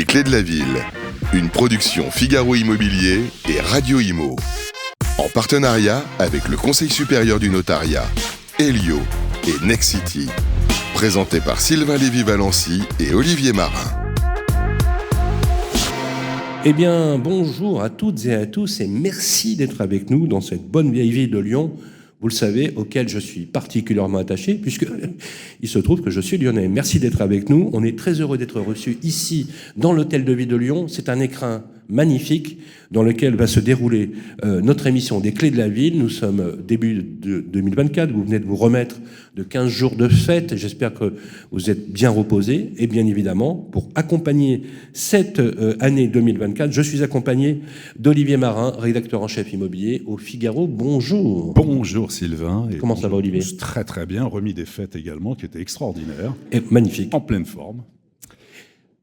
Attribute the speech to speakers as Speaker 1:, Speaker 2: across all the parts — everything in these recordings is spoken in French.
Speaker 1: clés de la ville, une production Figaro Immobilier et Radio Imo. En partenariat avec le Conseil supérieur du notariat, Elio et Nexity. Présenté par Sylvain Lévy-Valency et Olivier Marin.
Speaker 2: Eh bien, bonjour à toutes et à tous et merci d'être avec nous dans cette bonne vieille ville de Lyon, vous le savez, auquel je suis particulièrement attaché puisqu'il se trouve que je suis lyonnais. Merci d'être avec nous. On est très heureux d'être reçus ici dans l'hôtel de ville de Lyon. C'est un écrin magnifique dans lequel va se dérouler notre émission des clés de la ville. Nous sommes début de 2024, vous venez de vous remettre de 15 jours de fête, j'espère que vous êtes bien reposés, et bien évidemment, pour accompagner cette année 2024, je suis accompagné d'Olivier Marin, rédacteur en chef immobilier au Figaro. Bonjour.
Speaker 3: Bonjour Sylvain.
Speaker 2: Comment ça va Olivier ?
Speaker 3: Très très bien, remis des fêtes également, qui étaient extraordinaires.
Speaker 2: Et magnifique.
Speaker 3: En pleine forme.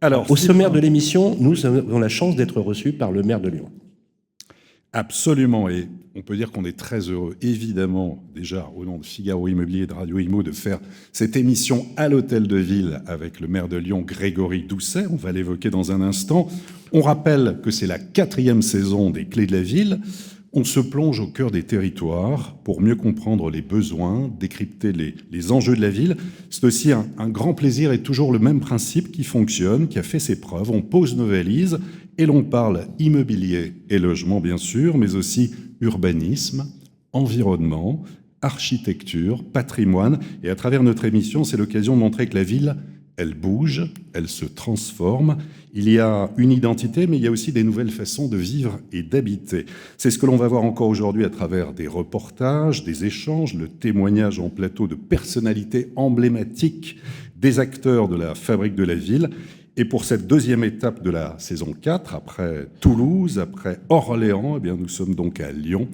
Speaker 2: Alors, au sommaire de l'émission, nous avons la chance d'être reçus par le maire de Lyon.
Speaker 3: Absolument, et on peut dire qu'on est très heureux, évidemment, déjà au nom de Figaro Immobilier et de Radio Imo, de faire cette émission à l'hôtel de ville avec le maire de Lyon, Grégory Doucet. On va l'évoquer dans un instant. On rappelle que c'est la 4e saison des Clés de la Ville. On se plonge au cœur des territoires pour mieux comprendre les besoins, décrypter les enjeux de la ville. C'est aussi un grand plaisir et toujours le même principe qui fonctionne, qui a fait ses preuves. On pose nos valises et l'on parle immobilier et logement, bien sûr, mais aussi urbanisme, environnement, architecture, patrimoine. Et à travers notre émission, c'est l'occasion de montrer que la ville, elle bouge, elle se transforme. Il y a une identité, mais il y a aussi des nouvelles façons de vivre et d'habiter. C'est ce que l'on va voir encore aujourd'hui à travers des reportages, des échanges, le témoignage en plateau de personnalités emblématiques des acteurs de la fabrique de la ville. Et pour cette deuxième étape de la saison 4, après Toulouse, après Orléans, eh bien nous sommes donc à Lyon,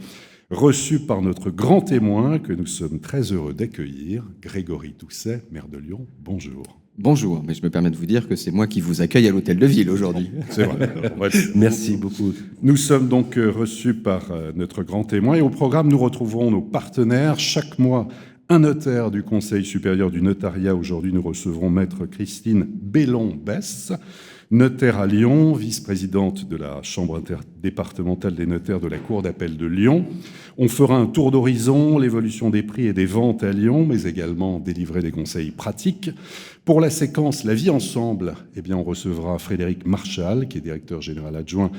Speaker 3: reçus par notre grand témoin que nous sommes très heureux d'accueillir, Grégory Doucet, maire de Lyon. Bonjour.
Speaker 4: Bonjour, mais je me permets de vous dire que c'est moi qui vous accueille à l'hôtel de ville aujourd'hui.
Speaker 3: C'est vrai.
Speaker 2: Merci beaucoup.
Speaker 3: Nous sommes donc reçus par notre grand témoin et au programme, nous retrouvons nos partenaires. Chaque mois, un notaire du Conseil supérieur du notariat. Aujourd'hui, nous recevrons Maître Christine Bellon-Besse, notaire à Lyon, vice-présidente de la Chambre interdépartementale des notaires de la Cour d'appel de Lyon. On fera un tour d'horizon, l'évolution des prix et des ventes à Lyon, mais également délivrer des conseils pratiques. Pour la séquence La vie ensemble, eh bien, on recevra Frédéric Marchal, qui est directeur général adjoint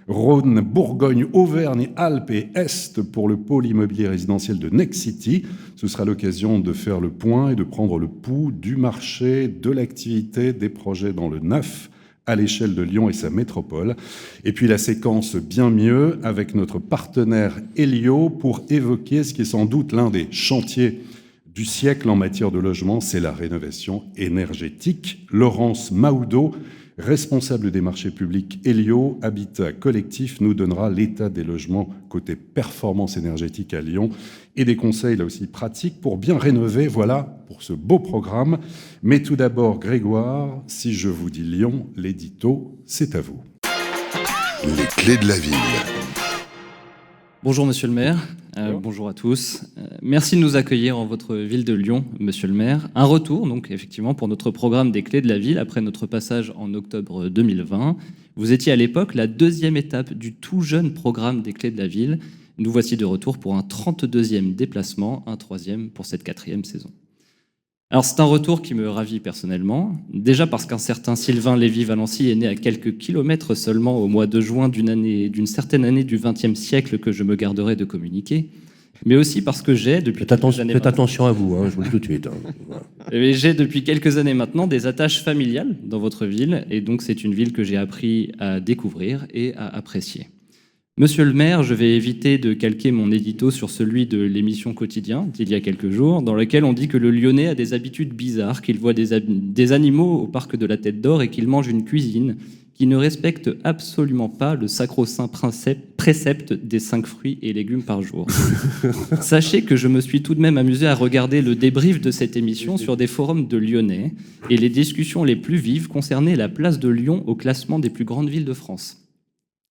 Speaker 3: Rhône, Bourgogne, Auvergne, Alpes et Est pour le pôle immobilier résidentiel de Nexity. Ce sera l'occasion de faire le point et de prendre le pouls du marché, de l'activité, des projets dans le neuf à l'échelle de Lyon et sa métropole. Et puis la séquence bien mieux avec notre partenaire Elio pour évoquer ce qui est sans doute l'un des chantiers du siècle en matière de logement, c'est la rénovation énergétique. Laurence Maoudot, responsable des marchés publics Elio, Habitat Collectif, nous donnera l'état des logements côté performance énergétique à Lyon et des conseils là aussi pratiques pour bien rénover. Voilà pour ce beau programme. Mais tout d'abord, Grégoire, si je vous dis Lyon, l'édito, c'est à vous.
Speaker 1: Les clés de la ville.
Speaker 5: Bonjour Monsieur le maire, bonjour à tous. Merci de nous accueillir en votre ville de Lyon, Monsieur le maire. Un retour donc effectivement pour notre programme des clés de la ville après notre passage en octobre 2020. Vous étiez à l'époque la 2e étape du tout jeune programme des clés de la ville. Nous voici de retour pour un 32e déplacement, un 3e pour cette 4e saison. Alors c'est un retour qui me ravit personnellement, déjà parce qu'un certain Sylvain Lévy-Valency est né à quelques kilomètres seulement au mois de juin d'une certaine année du XXe siècle que je me garderai de communiquer, mais aussi parce que j'ai depuis quelques années
Speaker 2: Faites attention à vous, hein, je vous le dis tout de suite.
Speaker 5: J'ai depuis quelques années maintenant des attaches familiales dans votre ville, et donc c'est une ville que j'ai appris à découvrir et à apprécier. Monsieur le maire, je vais éviter de calquer mon édito sur celui de l'émission Quotidien d'il y a quelques jours, dans lequel on dit que le Lyonnais a des habitudes bizarres, qu'il voit des animaux au parc de la Tête d'Or et qu'il mange une cuisine qui ne respecte absolument pas le sacro-saint précepte des 5 fruits et légumes par jour. Sachez que je me suis tout de même amusé à regarder le débrief de cette émission sur des forums de Lyonnais et les discussions les plus vives concernaient la place de Lyon au classement des plus grandes villes de France.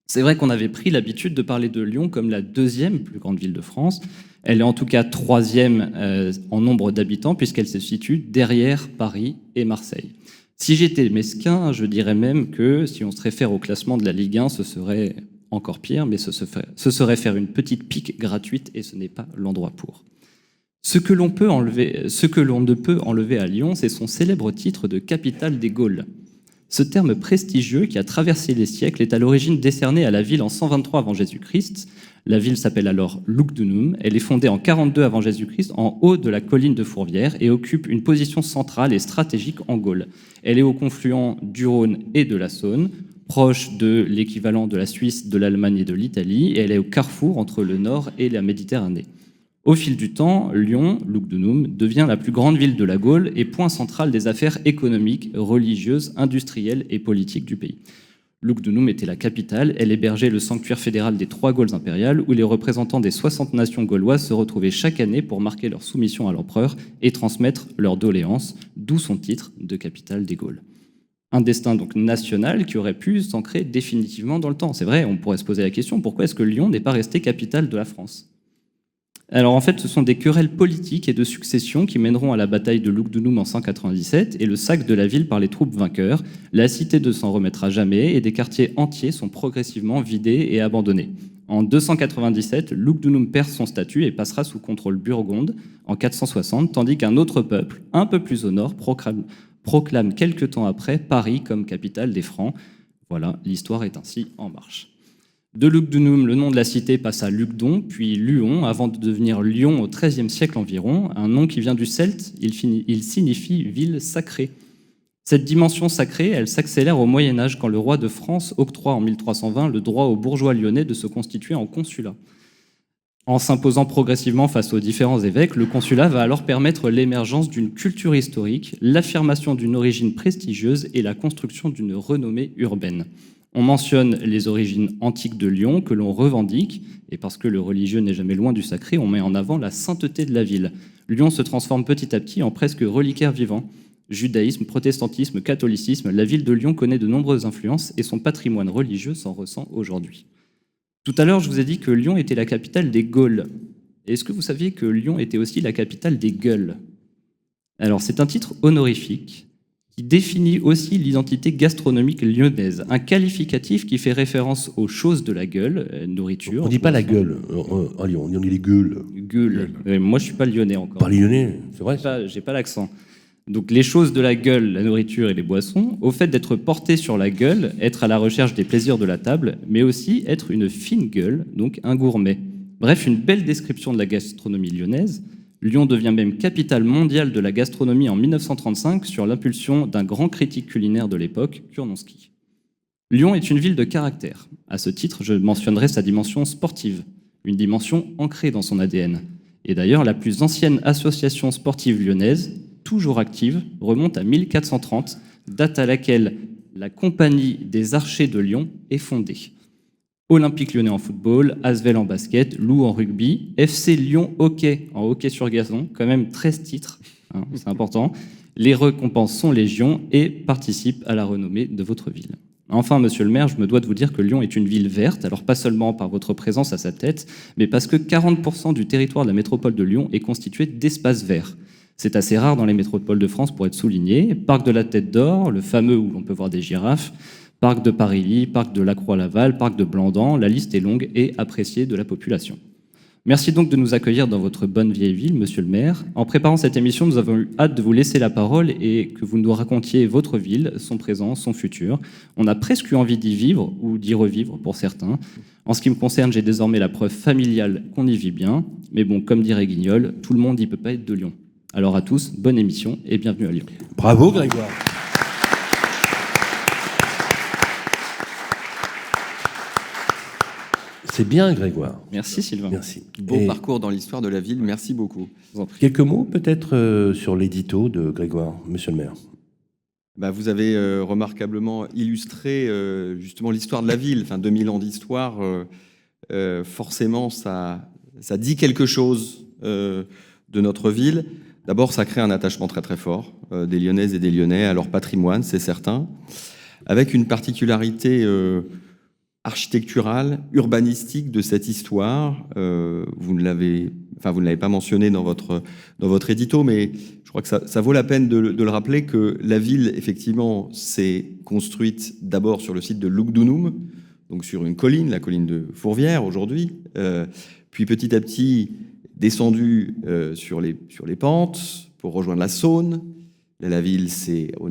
Speaker 5: C'est vrai qu'on avait pris l'habitude de parler de Lyon comme la 2e plus grande ville de France. Elle est en tout cas 3e en nombre d'habitants puisqu'elle se situe derrière Paris et Marseille. Si j'étais mesquin, je dirais même que si on se réfère au classement de la Ligue 1, ce serait encore pire, mais ce serait faire une petite pique gratuite et ce n'est pas l'endroit pour. Ce que l'on ne peut enlever à Lyon, c'est son célèbre titre de capitale des Gaules. Ce terme prestigieux qui a traversé les siècles est à l'origine décerné à la ville en 123 avant Jésus-Christ. La ville s'appelle alors Lugdunum. Elle est fondée en 42 avant Jésus-Christ en haut de la colline de Fourvière et occupe une position centrale et stratégique en Gaule. Elle est au confluent du Rhône et de la Saône, proche de l'équivalent de la Suisse, de l'Allemagne et de l'Italie, et elle est au carrefour entre le nord et la Méditerranée. Au fil du temps, Lyon, Lugdunum, devient la plus grande ville de la Gaule et point central des affaires économiques, religieuses, industrielles et politiques du pays. Lugdunum était la capitale, elle hébergeait le sanctuaire fédéral des 3 Gaules impériales où les représentants des 60 nations gauloises se retrouvaient chaque année pour marquer leur soumission à l'empereur et transmettre leurs doléances, d'où son titre de capitale des Gaules. Un destin donc national qui aurait pu s'ancrer définitivement dans le temps. C'est vrai, on pourrait se poser la question, pourquoi est-ce que Lyon n'est pas resté capitale de la France ? Alors en fait, ce sont des querelles politiques et de succession qui mèneront à la bataille de Lugdunum en 197 et le sac de la ville par les troupes vainqueurs. La cité ne s'en remettra jamais et des quartiers entiers sont progressivement vidés et abandonnés. En 297, Lugdunum perd son statut et passera sous contrôle burgonde en 460, tandis qu'un autre peuple, un peu plus au nord, proclame quelque temps après Paris comme capitale des Francs. Voilà, l'histoire est ainsi en marche. De Lugdunum, le nom de la cité passe à Lugdon, puis Luon, avant de devenir Lyon au XIIIe siècle environ, un nom qui vient du celte, il signifie ville sacrée. Cette dimension sacrée, elle s'accélère au Moyen-Âge quand le roi de France octroie en 1320 le droit aux bourgeois lyonnais de se constituer en consulat. En s'imposant progressivement face aux différents évêques, le consulat va alors permettre l'émergence d'une culture historique, l'affirmation d'une origine prestigieuse et la construction d'une renommée urbaine. On mentionne les origines antiques de Lyon que l'on revendique, et parce que le religieux n'est jamais loin du sacré, on met en avant la sainteté de la ville. Lyon se transforme petit à petit en presque reliquaire vivant. Judaïsme, protestantisme, catholicisme, la ville de Lyon connaît de nombreuses influences et son patrimoine religieux s'en ressent aujourd'hui. Tout à l'heure, je vous ai dit que Lyon était la capitale des Gaules. Est-ce que vous saviez que Lyon était aussi la capitale des Gueules ? Alors, c'est un titre honorifique qui définit aussi l'identité gastronomique lyonnaise, un qualificatif qui fait référence aux choses de la gueule, nourriture.
Speaker 2: On ne dit pas la gueule à Lyon, on dit les gueules.
Speaker 5: Gueule. Moi, je ne suis pas lyonnais encore.
Speaker 2: Pas lyonnais, c'est vrai.
Speaker 5: J'ai pas l'accent. Donc les choses de la gueule, la nourriture et les boissons, au fait d'être porté sur la gueule, être à la recherche des plaisirs de la table, mais aussi être une fine gueule, donc un gourmet. Bref, une belle description de la gastronomie lyonnaise. Lyon devient même capitale mondiale de la gastronomie en 1935 sur l'impulsion d'un grand critique culinaire de l'époque, Kurnonski. Lyon est une ville de caractère. À ce titre, je mentionnerai sa dimension sportive, une dimension ancrée dans son ADN. Et d'ailleurs, la plus ancienne association sportive lyonnaise, toujours active, remonte à 1430, date à laquelle la Compagnie des Archers de Lyon est fondée. Olympique Lyonnais en football, Asvel en basket, Loup en rugby, FC Lyon hockey en hockey sur gazon, quand même 13 titres, hein, c'est important. Les récompenses sont légion et participent à la renommée de votre ville. Enfin, monsieur le maire, je me dois de vous dire que Lyon est une ville verte, alors pas seulement par votre présence à sa tête, mais parce que 40% du territoire de la métropole de Lyon est constitué d'espaces verts. C'est assez rare dans les métropoles de France pour être souligné. Parc de la Tête d'Or, le fameux où l'on peut voir des girafes, parc de Paris, parc de La Croix-Laval, parc de Blandan, la liste est longue et appréciée de la population. Merci donc de nous accueillir dans votre bonne vieille ville, monsieur le maire. En préparant cette émission, nous avons eu hâte de vous laisser la parole et que vous nous racontiez votre ville, son présent, son futur. On a presque eu envie d'y vivre ou d'y revivre pour certains. En ce qui me concerne, j'ai désormais la preuve familiale qu'on y vit bien. Mais bon, comme dirait Guignol, tout le monde n'y peut pas être de Lyon. Alors à tous, bonne émission et bienvenue à Lyon.
Speaker 2: Bravo Grégoire. C'est bien Grégoire.
Speaker 5: Merci Sylvain.
Speaker 2: Merci.
Speaker 4: Beau parcours dans l'histoire de la ville, merci beaucoup.
Speaker 2: Quelques mots peut-être sur l'édito de Grégoire, monsieur le maire.
Speaker 4: Vous avez remarquablement illustré justement l'histoire de la ville. Enfin, 2000 ans d'histoire, forcément, ça dit quelque chose de notre ville. D'abord, ça crée un attachement très très fort des Lyonnaises et des Lyonnais à leur patrimoine, c'est certain, avec une particularité architecturale, urbanistique de cette histoire. Vous ne l'avez pas mentionné dans votre édito, mais je crois que ça vaut la peine de le rappeler que la ville, effectivement, s'est construite d'abord sur le site de Lugdunum, donc sur une colline, la colline de Fourvière aujourd'hui, puis petit à petit descendue sur les pentes pour rejoindre la Saône. Là, la ville, c'est au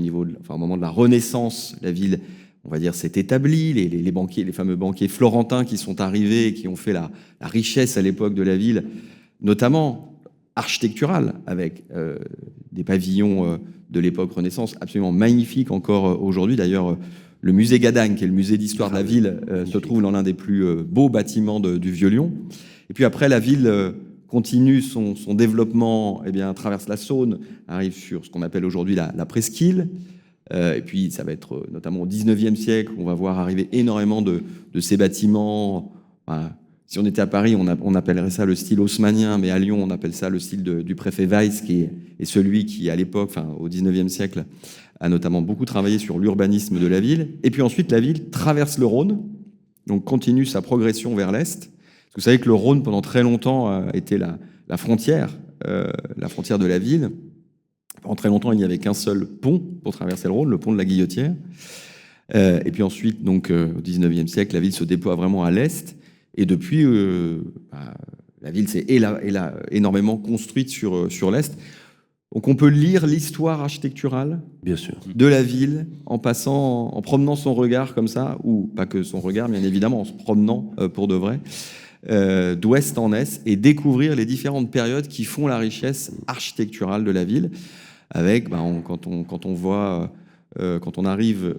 Speaker 4: moment de la Renaissance, la ville, on va dire, s'est établie. Les banquiers, les fameux banquiers florentins qui sont arrivés et qui ont fait la richesse à l'époque de la ville, notamment architecturale, avec des pavillons de l'époque Renaissance absolument magnifiques encore aujourd'hui. D'ailleurs, le musée Gadagne, qui est le musée d'histoire de la ville, se trouve dans l'un des plus beaux bâtiments du Vieux-Lyon. Et puis après, la ville continue son développement, traverse la Saône, arrive sur ce qu'on appelle aujourd'hui la presqu'île. Et puis ça va être notamment au 19e siècle, on va voir arriver énormément de ces bâtiments. Voilà. Si on était à Paris, on appellerait ça le style haussmannien, mais à Lyon, on appelle ça le style du préfet Weiss, qui est celui qui, à l'époque, au 19e siècle, a notamment beaucoup travaillé sur l'urbanisme de la ville. Et puis ensuite, la ville traverse le Rhône, donc continue sa progression vers l'Est. Vous savez que le Rhône, pendant très longtemps, était la frontière de la ville. Pendant très longtemps, il n'y avait qu'un seul pont pour traverser le Rhône, le pont de la Guillotière. Et puis ensuite, donc, au 19e siècle, la ville se déploie vraiment à l'Est. Et depuis, la ville s'est énormément construite sur l'Est. Donc on peut lire l'histoire architecturale
Speaker 2: bien sûr
Speaker 4: de la ville en promenant son regard comme ça, ou pas que son regard, bien évidemment, en se promenant pour de vrai, d'ouest en est, et découvrir les différentes périodes qui font la richesse architecturale de la ville. Avec, quand on arrive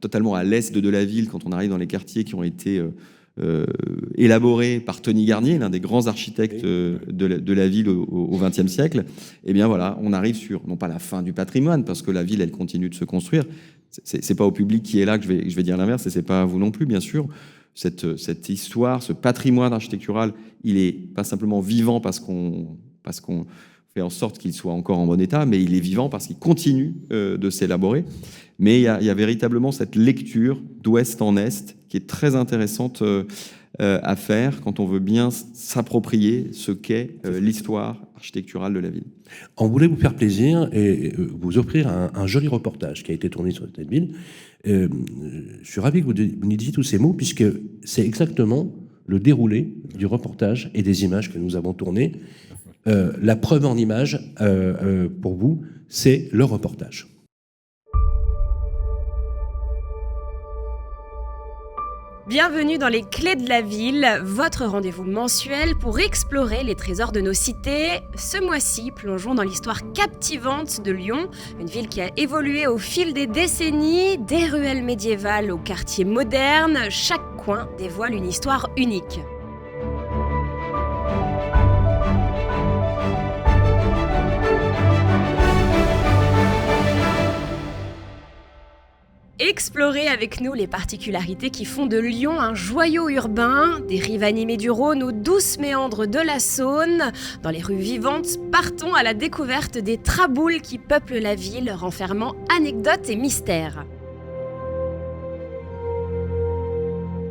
Speaker 4: totalement à l'est de la ville, quand on arrive dans les quartiers qui ont été élaboré par Tony Garnier, l'un des grands architectes de la ville au XXe siècle, on arrive sur, non pas la fin du patrimoine, parce que la ville, elle continue de se construire. C'est pas au public qui est là que je vais dire l'inverse, et c'est pas à vous non plus, bien sûr. Cette histoire, ce patrimoine architectural, il est pas simplement vivant parce qu'on fait en sorte qu'il soit encore en bon état, mais il est vivant parce qu'il continue de s'élaborer. Mais il y a véritablement cette lecture d'ouest en est qui est très intéressante à faire quand on veut bien s'approprier ce qu'est l'histoire architecturale de la ville.
Speaker 2: On voulait vous faire plaisir et vous offrir un joli reportage qui a été tourné sur cette ville. Je suis ravi que vous nous disiez tous ces mots, puisque c'est exactement le déroulé du reportage et des images que nous avons tournées. La preuve en images, pour vous, c'est le reportage.
Speaker 6: Bienvenue dans les Clés de la Ville, votre rendez-vous mensuel pour explorer les trésors de nos cités. Ce mois-ci, plongeons dans l'histoire captivante de Lyon, une ville qui a évolué au fil des décennies, des ruelles médiévales aux quartiers modernes. Chaque coin dévoile une histoire unique. Explorez avec nous les particularités qui font de Lyon un joyau urbain, des rives animées du Rhône aux douces méandres de la Saône. Dans les rues vivantes, partons à la découverte des traboules qui peuplent la ville, renfermant anecdotes et mystères.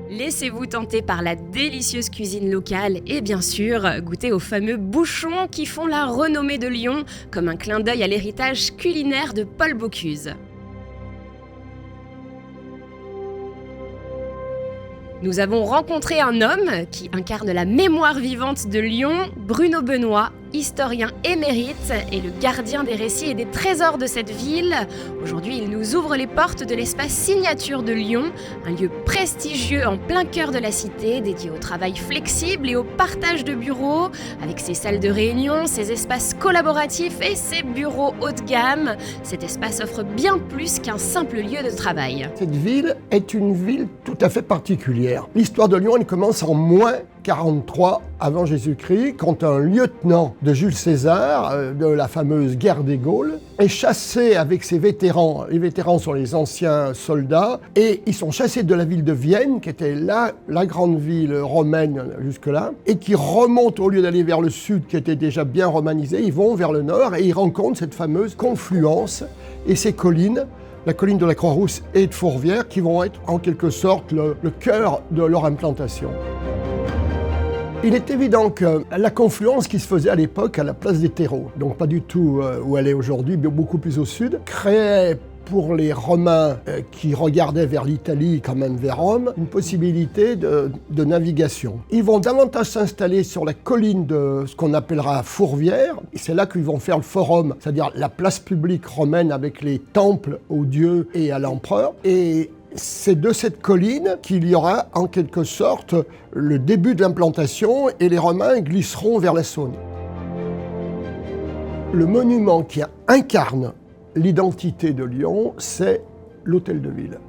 Speaker 6: Laissez-vous tenter par la délicieuse cuisine locale et bien sûr, goûtez aux fameux bouchons qui font la renommée de Lyon, comme un clin d'œil à l'héritage culinaire de Paul Bocuse. Nous avons rencontré un homme qui incarne la mémoire vivante de Lyon, Bruno Benoît, historien émérite et le gardien des récits et des trésors de cette ville. Aujourd'hui, il nous ouvre les portes de l'espace signature de Lyon, un lieu prestigieux en plein cœur de la cité, dédié au travail flexible et au partage de bureaux, avec ses salles de réunion, ses espaces collaboratifs et ses bureaux haut de gamme. Cet espace offre bien plus qu'un simple lieu de travail.
Speaker 7: Cette ville est une ville tout à fait particulière. L'histoire de Lyon, elle commence en moins 43 avant Jésus-Christ, quand un lieutenant de Jules César, de la fameuse guerre des Gaules, est chassé avec ses vétérans. Les vétérans sont les anciens soldats, et ils sont chassés de la ville de Vienne, qui était la grande ville romaine jusque-là, et qui remontent, au lieu d'aller vers le sud, qui était déjà bien romanisé, ils vont vers le nord, et ils rencontrent cette fameuse confluence et ces collines la colline de la Croix-Rousse et de Fourvière, qui vont être en quelque sorte le cœur de leur implantation. Il est évident que la confluence qui se faisait à l'époque à la place des terreaux, donc pas du tout où elle est aujourd'hui, mais beaucoup plus au sud, créait pour les Romains qui regardaient vers l'Italie, quand même vers Rome, une possibilité de navigation. Ils vont davantage s'installer sur la colline de ce qu'on appellera Fourvière, et c'est là qu'ils vont faire le forum, c'est-à-dire la place publique romaine avec les temples aux dieux et à l'empereur. Et c'est de cette colline qu'il y aura en quelque sorte le début de l'implantation et les Romains glisseront vers la Saône. Le monument qui incarne l'identité de Lyon, c'est l'hôtel de ville,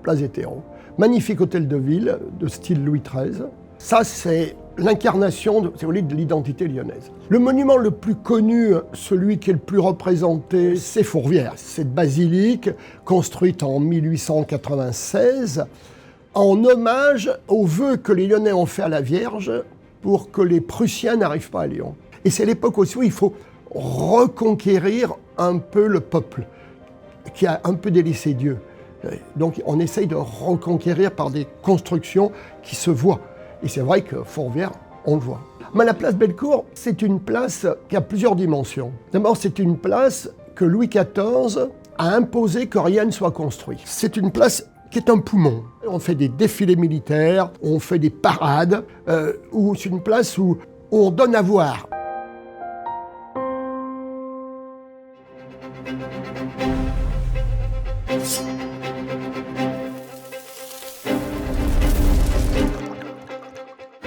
Speaker 7: Place des Terreaux. Magnifique hôtel de ville de style Louis XIII. Ça, c'est l'incarnation de l'identité lyonnaise. Le monument le plus connu, celui qui est le plus représenté, c'est Fourvière. Cette basilique, construite en 1896, en hommage aux vœux que les Lyonnais ont fait à la Vierge pour que les Prussiens n'arrivent pas à Lyon. Et c'est l'époque aussi où il faut reconquérir un peu le peuple, qui a un peu délaissé Dieu. Donc on essaye de reconquérir par des constructions qui se voient. Et c'est vrai que Fourvière, on le voit. Mais la place Bellecour, c'est une place qui a plusieurs dimensions. D'abord, c'est une place que Louis XIV a imposé que rien ne soit construit. C'est une place qui est un poumon. On fait des défilés militaires, on fait des parades, ou c'est une place où on donne à voir.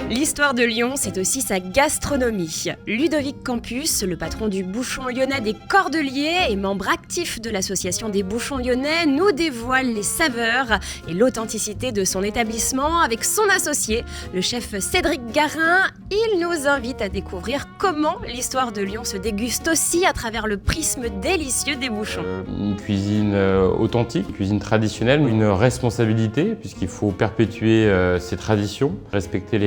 Speaker 6: L'histoire de Lyon, c'est aussi sa gastronomie. Ludovic Campus, le patron du Bouchon Lyonnais des Cordeliers et membre actif de l'association des Bouchons Lyonnais, nous dévoile les saveurs et l'authenticité de son établissement avec son associé, le chef Cédric Garin. Il nous invite à découvrir comment l'histoire de Lyon se déguste aussi à travers le prisme délicieux des bouchons.
Speaker 8: Une cuisine authentique, une cuisine traditionnelle, une responsabilité puisqu'il faut perpétuer ces traditions, respecter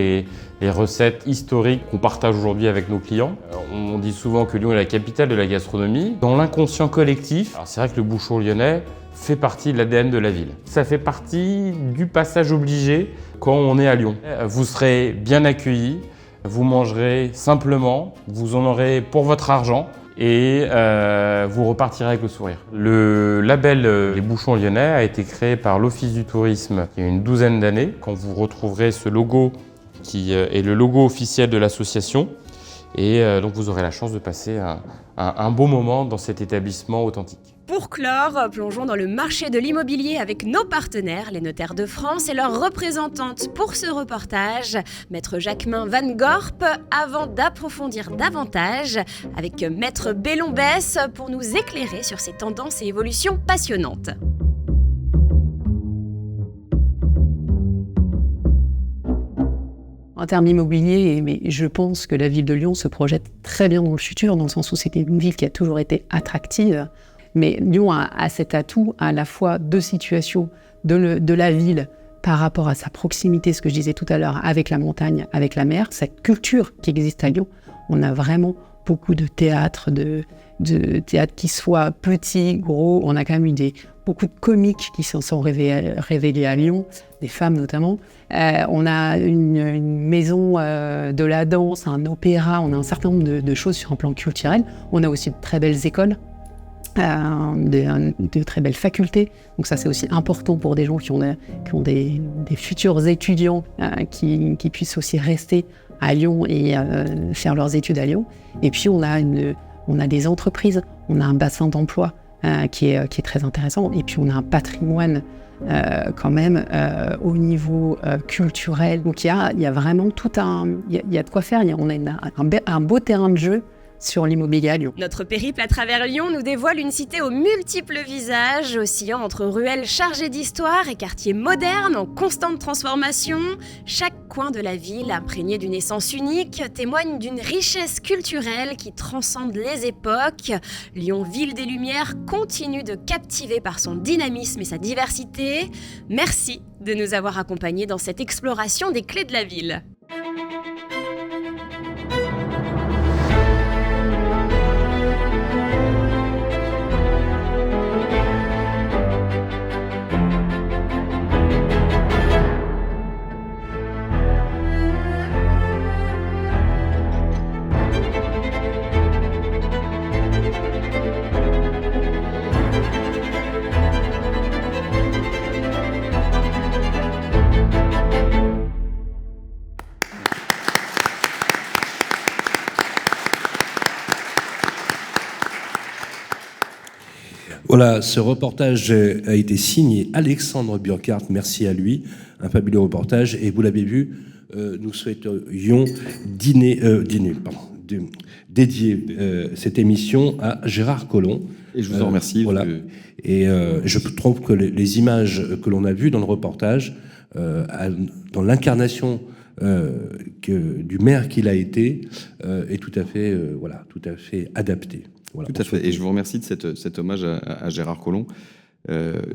Speaker 8: les recettes historiques qu'on partage aujourd'hui avec nos clients. On dit souvent que Lyon est la capitale de la gastronomie. Dans l'inconscient collectif, alors c'est vrai que le bouchon lyonnais fait partie de l'ADN de la ville. Ça fait partie du passage obligé quand on est à Lyon. Vous serez bien accueillis, vous mangerez simplement, vous en aurez pour votre argent et vous repartirez avec le sourire. Le label Les Bouchons Lyonnais a été créé par l'Office du tourisme il y a une douzaine d'années. Quand vous retrouverez ce logo qui est le logo officiel de l'association. Et donc vous aurez la chance de passer un beau moment dans cet établissement authentique.
Speaker 6: Pour clore, plongeons dans le marché de l'immobilier avec nos partenaires, les notaires de France et leurs représentantes pour ce reportage, Maître Jacquemin Van Gorp, avant d'approfondir davantage avec Maître Bellon-Besse pour nous éclairer sur ces tendances et évolutions passionnantes.
Speaker 9: En termes immobiliers, mais je pense que la ville de Lyon se projette très bien dans le futur, dans le sens où c'était une ville qui a toujours été attractive. Mais Lyon a cet atout à la fois de situation de la ville par rapport à sa proximité, ce que je disais tout à l'heure, avec la montagne, avec la mer, cette culture qui existe à Lyon. On a vraiment beaucoup de théâtres, de théâtres qui soient petits, gros. On a quand même eu beaucoup de comiques qui s'en sont révélés à Lyon, des femmes notamment. On a une maison de la danse, un opéra, on a un certain nombre de choses sur un plan culturel. On a aussi de très belles écoles, de très belles facultés. Donc ça, c'est aussi important pour des gens qui ont des futurs étudiants qui puissent aussi rester à Lyon et faire leurs études à Lyon. Et puis, on a des entreprises, on a un bassin d'emploi qui est très intéressant. Et puis, on a un patrimoine quand même au niveau culturel. Donc, il y a vraiment il y a de quoi faire. On a un beau terrain de jeu sur l'immobilier à Lyon.
Speaker 6: Notre périple à travers Lyon nous dévoile une cité aux multiples visages, oscillant entre ruelles chargées d'histoire et quartiers modernes en constante transformation. Chaque coin de la ville, imprégné d'une essence unique, témoigne d'une richesse culturelle qui transcende les époques. Lyon, ville des Lumières, continue de captiver par son dynamisme et sa diversité. Merci de nous avoir accompagnés dans cette exploration des clés de la ville.
Speaker 2: Voilà, ce reportage a été signé Alexandre Burkhardt, merci à lui, un fabuleux reportage, et vous l'avez vu, nous souhaiterions dédier cette émission à Gérard Collomb.
Speaker 4: Et je vous en remercie.
Speaker 2: Voilà. Et je trouve que les images que l'on a vues dans le reportage, dans l'incarnation du maire qu'il a été, est tout à fait adaptée. Voilà,
Speaker 4: tout à fait. Et je vous remercie de cet hommage à Gérard Collomb.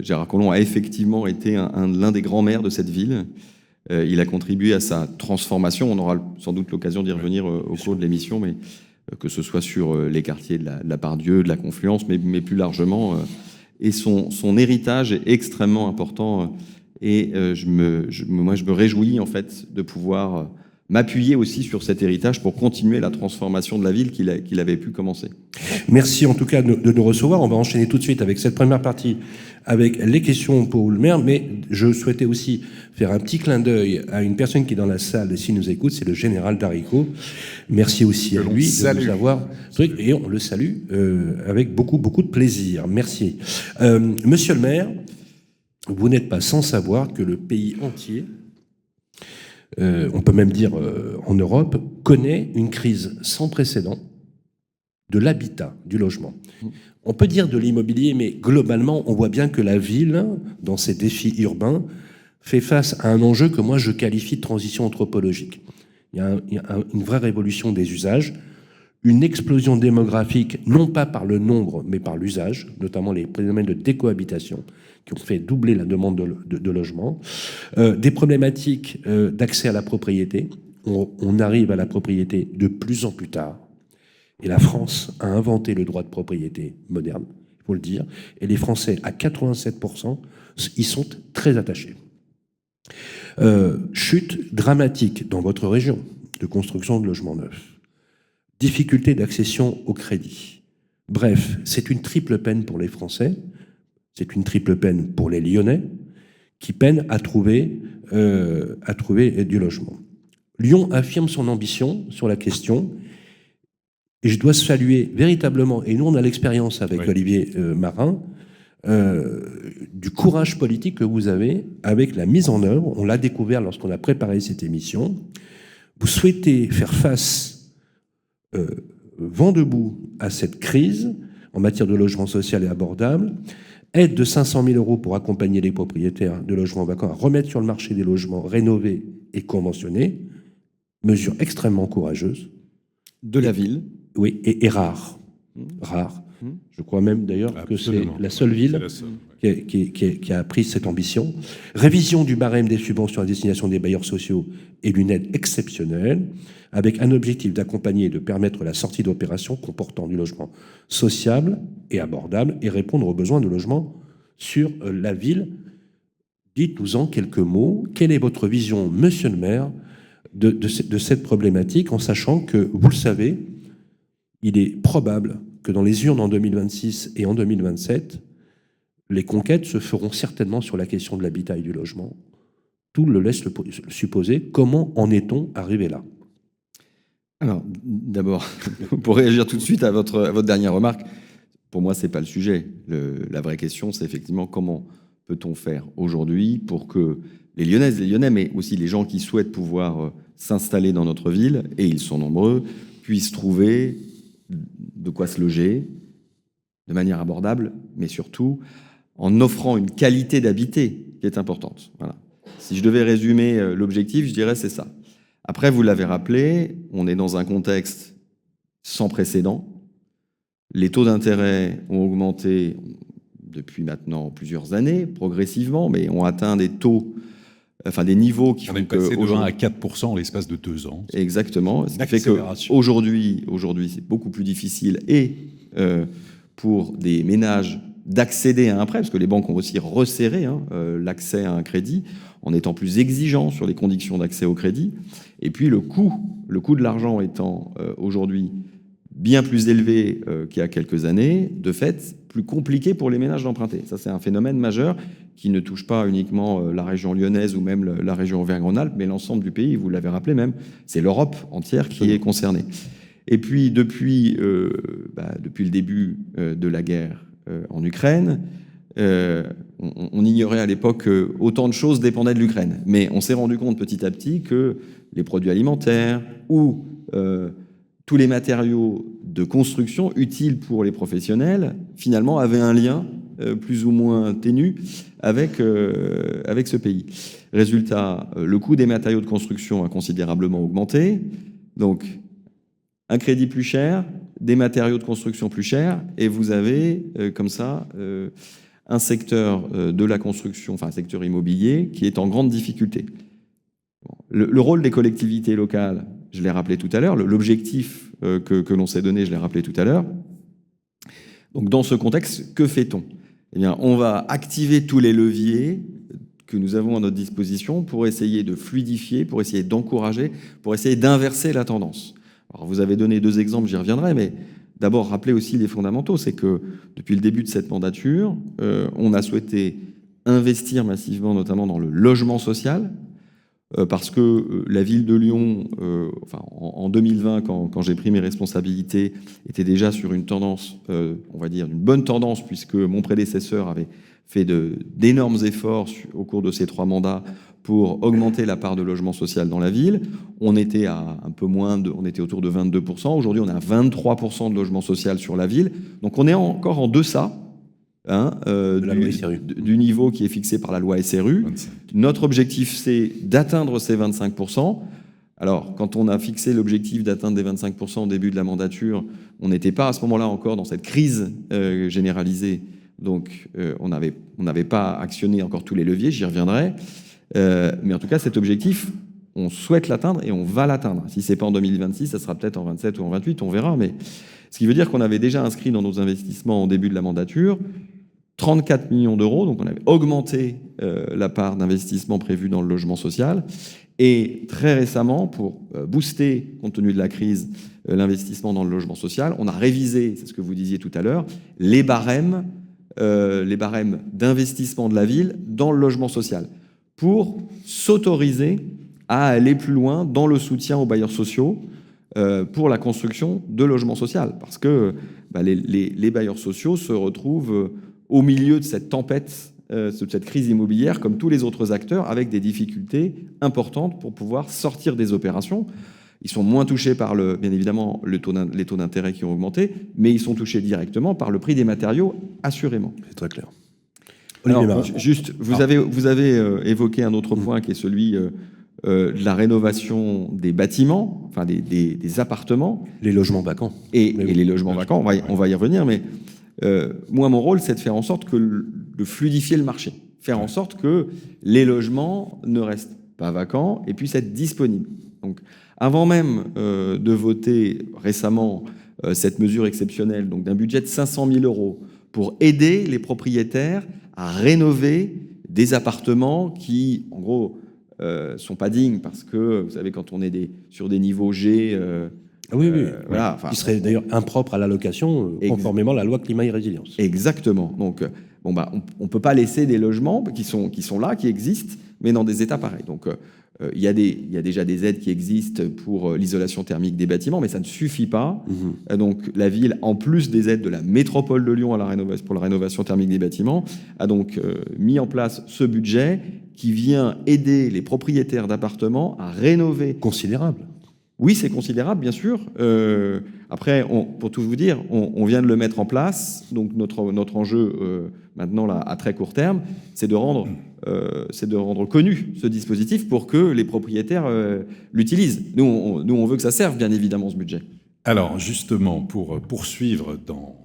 Speaker 4: Gérard Collomb a effectivement été l'un des grands maires de cette ville. Il a contribué à sa transformation. On aura sans doute l'occasion d'y revenir au cours de l'émission, mais que ce soit sur les quartiers de la Part-Dieu, de la Confluence, mais plus largement. Et son héritage est extrêmement important. Et moi, je me réjouis en fait de pouvoir m'appuyer aussi sur cet héritage pour continuer la transformation de la ville qu'il avait pu commencer.
Speaker 2: Merci en tout cas de nous recevoir. On va enchaîner tout de suite avec cette première partie, avec les questions pour le maire, mais je souhaitais aussi faire un petit clin d'œil à une personne qui est dans la salle, s'il nous écoute, c'est le général Daricot. Merci aussi à lui de nous avoir... Et on le salue avec beaucoup de plaisir. Merci. Monsieur le maire, vous n'êtes pas sans savoir que le pays entier, on peut même dire en Europe, connaît une crise sans précédent de l'habitat, du logement. On peut dire de l'immobilier, mais globalement, on voit bien que la ville, dans ses défis urbains, fait face à un enjeu que moi je qualifie de transition anthropologique. Il y a une vraie révolution des usages, une explosion démographique, non pas par le nombre, mais par l'usage, notamment les phénomènes de décohabitation, qui ont fait doubler la demande de logement, des problématiques d'accès à la propriété. On arrive à la propriété de plus en plus tard. Et la France a inventé le droit de propriété moderne, il faut le dire. Et les Français, à 87%, y sont très attachés. Chute dramatique dans votre région de construction de logements neufs. Difficulté d'accession au crédit. Bref, c'est une triple peine pour les Français. C'est une triple peine pour les Lyonnais qui peinent à trouver du logement. Lyon affirme son ambition sur la question et je dois saluer véritablement, et nous on a l'expérience avec Olivier Marin, du courage politique que vous avez avec la mise en œuvre. On l'a découvert lorsqu'on a préparé cette émission. Vous souhaitez faire face vent debout à cette crise en matière de logement social et abordable. Aide de 500 000 € pour accompagner les propriétaires de logements vacants à remettre sur le marché des logements rénovés et conventionnés. Mesure extrêmement courageuse.
Speaker 4: De la ville.
Speaker 2: Oui, et rare. Rare. Je crois même d'ailleurs que c'est la seule ville qui a pris cette ambition. Révision du barème des subventions à destination des bailleurs sociaux et d'une aide exceptionnelle, avec un objectif d'accompagner et de permettre la sortie d'opérations comportant du logement sociable et abordable et répondre aux besoins de logement sur la ville. Dites-nous en quelques mots, quelle est votre vision, monsieur le maire, de cette problématique, en sachant que, vous le savez, il est probable que dans les urnes en 2026 et en 2027, les conquêtes se feront certainement sur la question de l'habitat et du logement. Tout le laisse le supposer. Comment en est-on arrivé là ?
Speaker 4: Alors, d'abord, pour réagir tout de suite à votre dernière remarque, pour moi, ce n'est pas le sujet. La vraie question, c'est effectivement comment peut-on faire aujourd'hui pour que les Lyonnaises, les Lyonnais, mais aussi les gens qui souhaitent pouvoir s'installer dans notre ville, et ils sont nombreux, puissent trouver de quoi se loger de manière abordable, mais surtout en offrant une qualité d'habiter qui est importante. Voilà. Si je devais résumer l'objectif, je dirais c'est ça. Après, vous l'avez rappelé, on est dans un contexte sans précédent. Les taux d'intérêt ont augmenté depuis maintenant plusieurs années, progressivement, mais ont atteint des taux, enfin des niveaux qui font que...
Speaker 10: On est passé de 1 à 4% en l'espace de 2 ans.
Speaker 4: Exactement. Ce qui fait qu'aujourd'hui, c'est beaucoup plus difficile et pour des ménages d'accéder à un prêt, parce que les banques ont aussi resserré l'accès à un crédit, en étant plus exigeants sur les conditions d'accès au crédit. Et puis le coût de l'argent étant aujourd'hui bien plus élevé qu'il y a quelques années, de fait, plus compliqué pour les ménages d'emprunter. Ça, c'est un phénomène majeur qui ne touche pas uniquement la région lyonnaise ou même la région Auvergne-Rhône-Alpes, mais l'ensemble du pays, vous l'avez rappelé même, c'est l'Europe entière qui est concernée. Et puis, depuis le début de la guerre en Ukraine. On ignorait à l'époque qu'autant de choses dépendaient de l'Ukraine. Mais on s'est rendu compte petit à petit que les produits alimentaires ou tous les matériaux de construction utiles pour les professionnels, finalement, avaient un lien plus ou moins ténu avec ce pays. Résultat, le coût des matériaux de construction a considérablement augmenté. Donc, un crédit plus cher, des matériaux de construction plus chers, et vous avez comme ça un secteur de la construction, enfin un secteur immobilier, qui est en grande difficulté. Le rôle des collectivités locales, je l'ai rappelé tout à l'heure, l'objectif que l'on s'est donné, je l'ai rappelé tout à l'heure. Donc dans ce contexte, que fait-on ? Eh bien, on va activer tous les leviers que nous avons à notre disposition pour essayer de fluidifier, pour essayer d'encourager, pour essayer d'inverser la tendance. Alors vous avez donné 2 exemples, j'y reviendrai, mais d'abord rappeler aussi les fondamentaux. C'est que depuis le début de cette mandature, on a souhaité investir massivement, notamment dans le logement social, parce que la ville de Lyon, en 2020, quand j'ai pris mes responsabilités, était déjà sur une tendance, on va dire, une bonne tendance, puisque mon prédécesseur avait fait d'énormes efforts au cours de ces 3 mandats pour augmenter la part de logement social dans la ville. On était à un peu moins on était autour de 22%. Aujourd'hui, on est à 23% de logement social sur la ville. Donc, on est encore en deçà du niveau qui est fixé par la loi SRU.
Speaker 10: 25.
Speaker 4: Notre objectif, c'est d'atteindre ces 25%. Alors, quand on a fixé l'objectif d'atteindre des 25% au début de la mandature, on n'était pas à ce moment-là encore dans cette crise généralisée. Donc, on n'avait pas actionné encore tous les leviers, j'y reviendrai. Mais en tout cas, cet objectif, on souhaite l'atteindre et on va l'atteindre. Si ce n'est pas en 2026, ça sera peut-être en 27 ou en 28, on verra. Mais ce qui veut dire qu'on avait déjà inscrit dans nos investissements au début de la mandature 34 millions d'euros. Donc on avait augmenté la part d'investissement prévue dans le logement social. Et très récemment, pour booster, compte tenu de la crise, l'investissement dans le logement social, on a révisé, c'est ce que vous disiez tout à l'heure, les barèmes d'investissement de la ville dans le logement social, pour s'autoriser à aller plus loin dans le soutien aux bailleurs sociaux pour la construction de logements sociaux. Parce que les bailleurs sociaux se retrouvent au milieu de cette tempête, de cette crise immobilière, comme tous les autres acteurs, avec des difficultés importantes pour pouvoir sortir des opérations. Ils sont moins touchés par, bien évidemment, les taux d'intérêt qui ont augmenté, mais ils sont touchés directement par le prix des matériaux, assurément.
Speaker 2: C'est très clair.
Speaker 4: Alors, juste, vous avez évoqué un autre point qui est celui de la rénovation des bâtiments, enfin des appartements.
Speaker 2: Les logements vacants.
Speaker 4: Et les logements vacants, on va y revenir, mais moi, mon rôle, c'est de faire en sorte de fluidifier le marché, faire en sorte que les logements ne restent pas vacants et puissent être disponibles. Donc, avant même de voter récemment cette mesure exceptionnelle, donc d'un budget de 500 000 € pour aider les propriétaires à rénover des appartements qui, en gros, sont pas dignes parce que, vous savez, quand on est sur des niveaux G... voilà,
Speaker 2: qui serait d'ailleurs impropre à la location, conformément à la loi climat et résilience.
Speaker 4: Exactement. Donc, on ne peut pas laisser des logements qui sont là, qui existent, mais dans des états pareils. Donc, il y a déjà des aides qui existent pour l'isolation thermique des bâtiments, mais ça ne suffit pas. Donc, la ville, en plus des aides de la métropole de Lyon pour la rénovation thermique des bâtiments, a donc mis en place ce budget qui vient aider les propriétaires d'appartements à rénover.
Speaker 2: Considérable.
Speaker 4: Oui, c'est considérable, bien sûr. Après, pour tout vous dire, on vient de le mettre en place. Donc, notre enjeu, maintenant, là, à très court terme, c'est de rendre connu ce dispositif pour que les propriétaires l'utilisent. Nous, on veut que ça serve, bien évidemment, ce budget.
Speaker 3: Alors, justement, pour poursuivre dans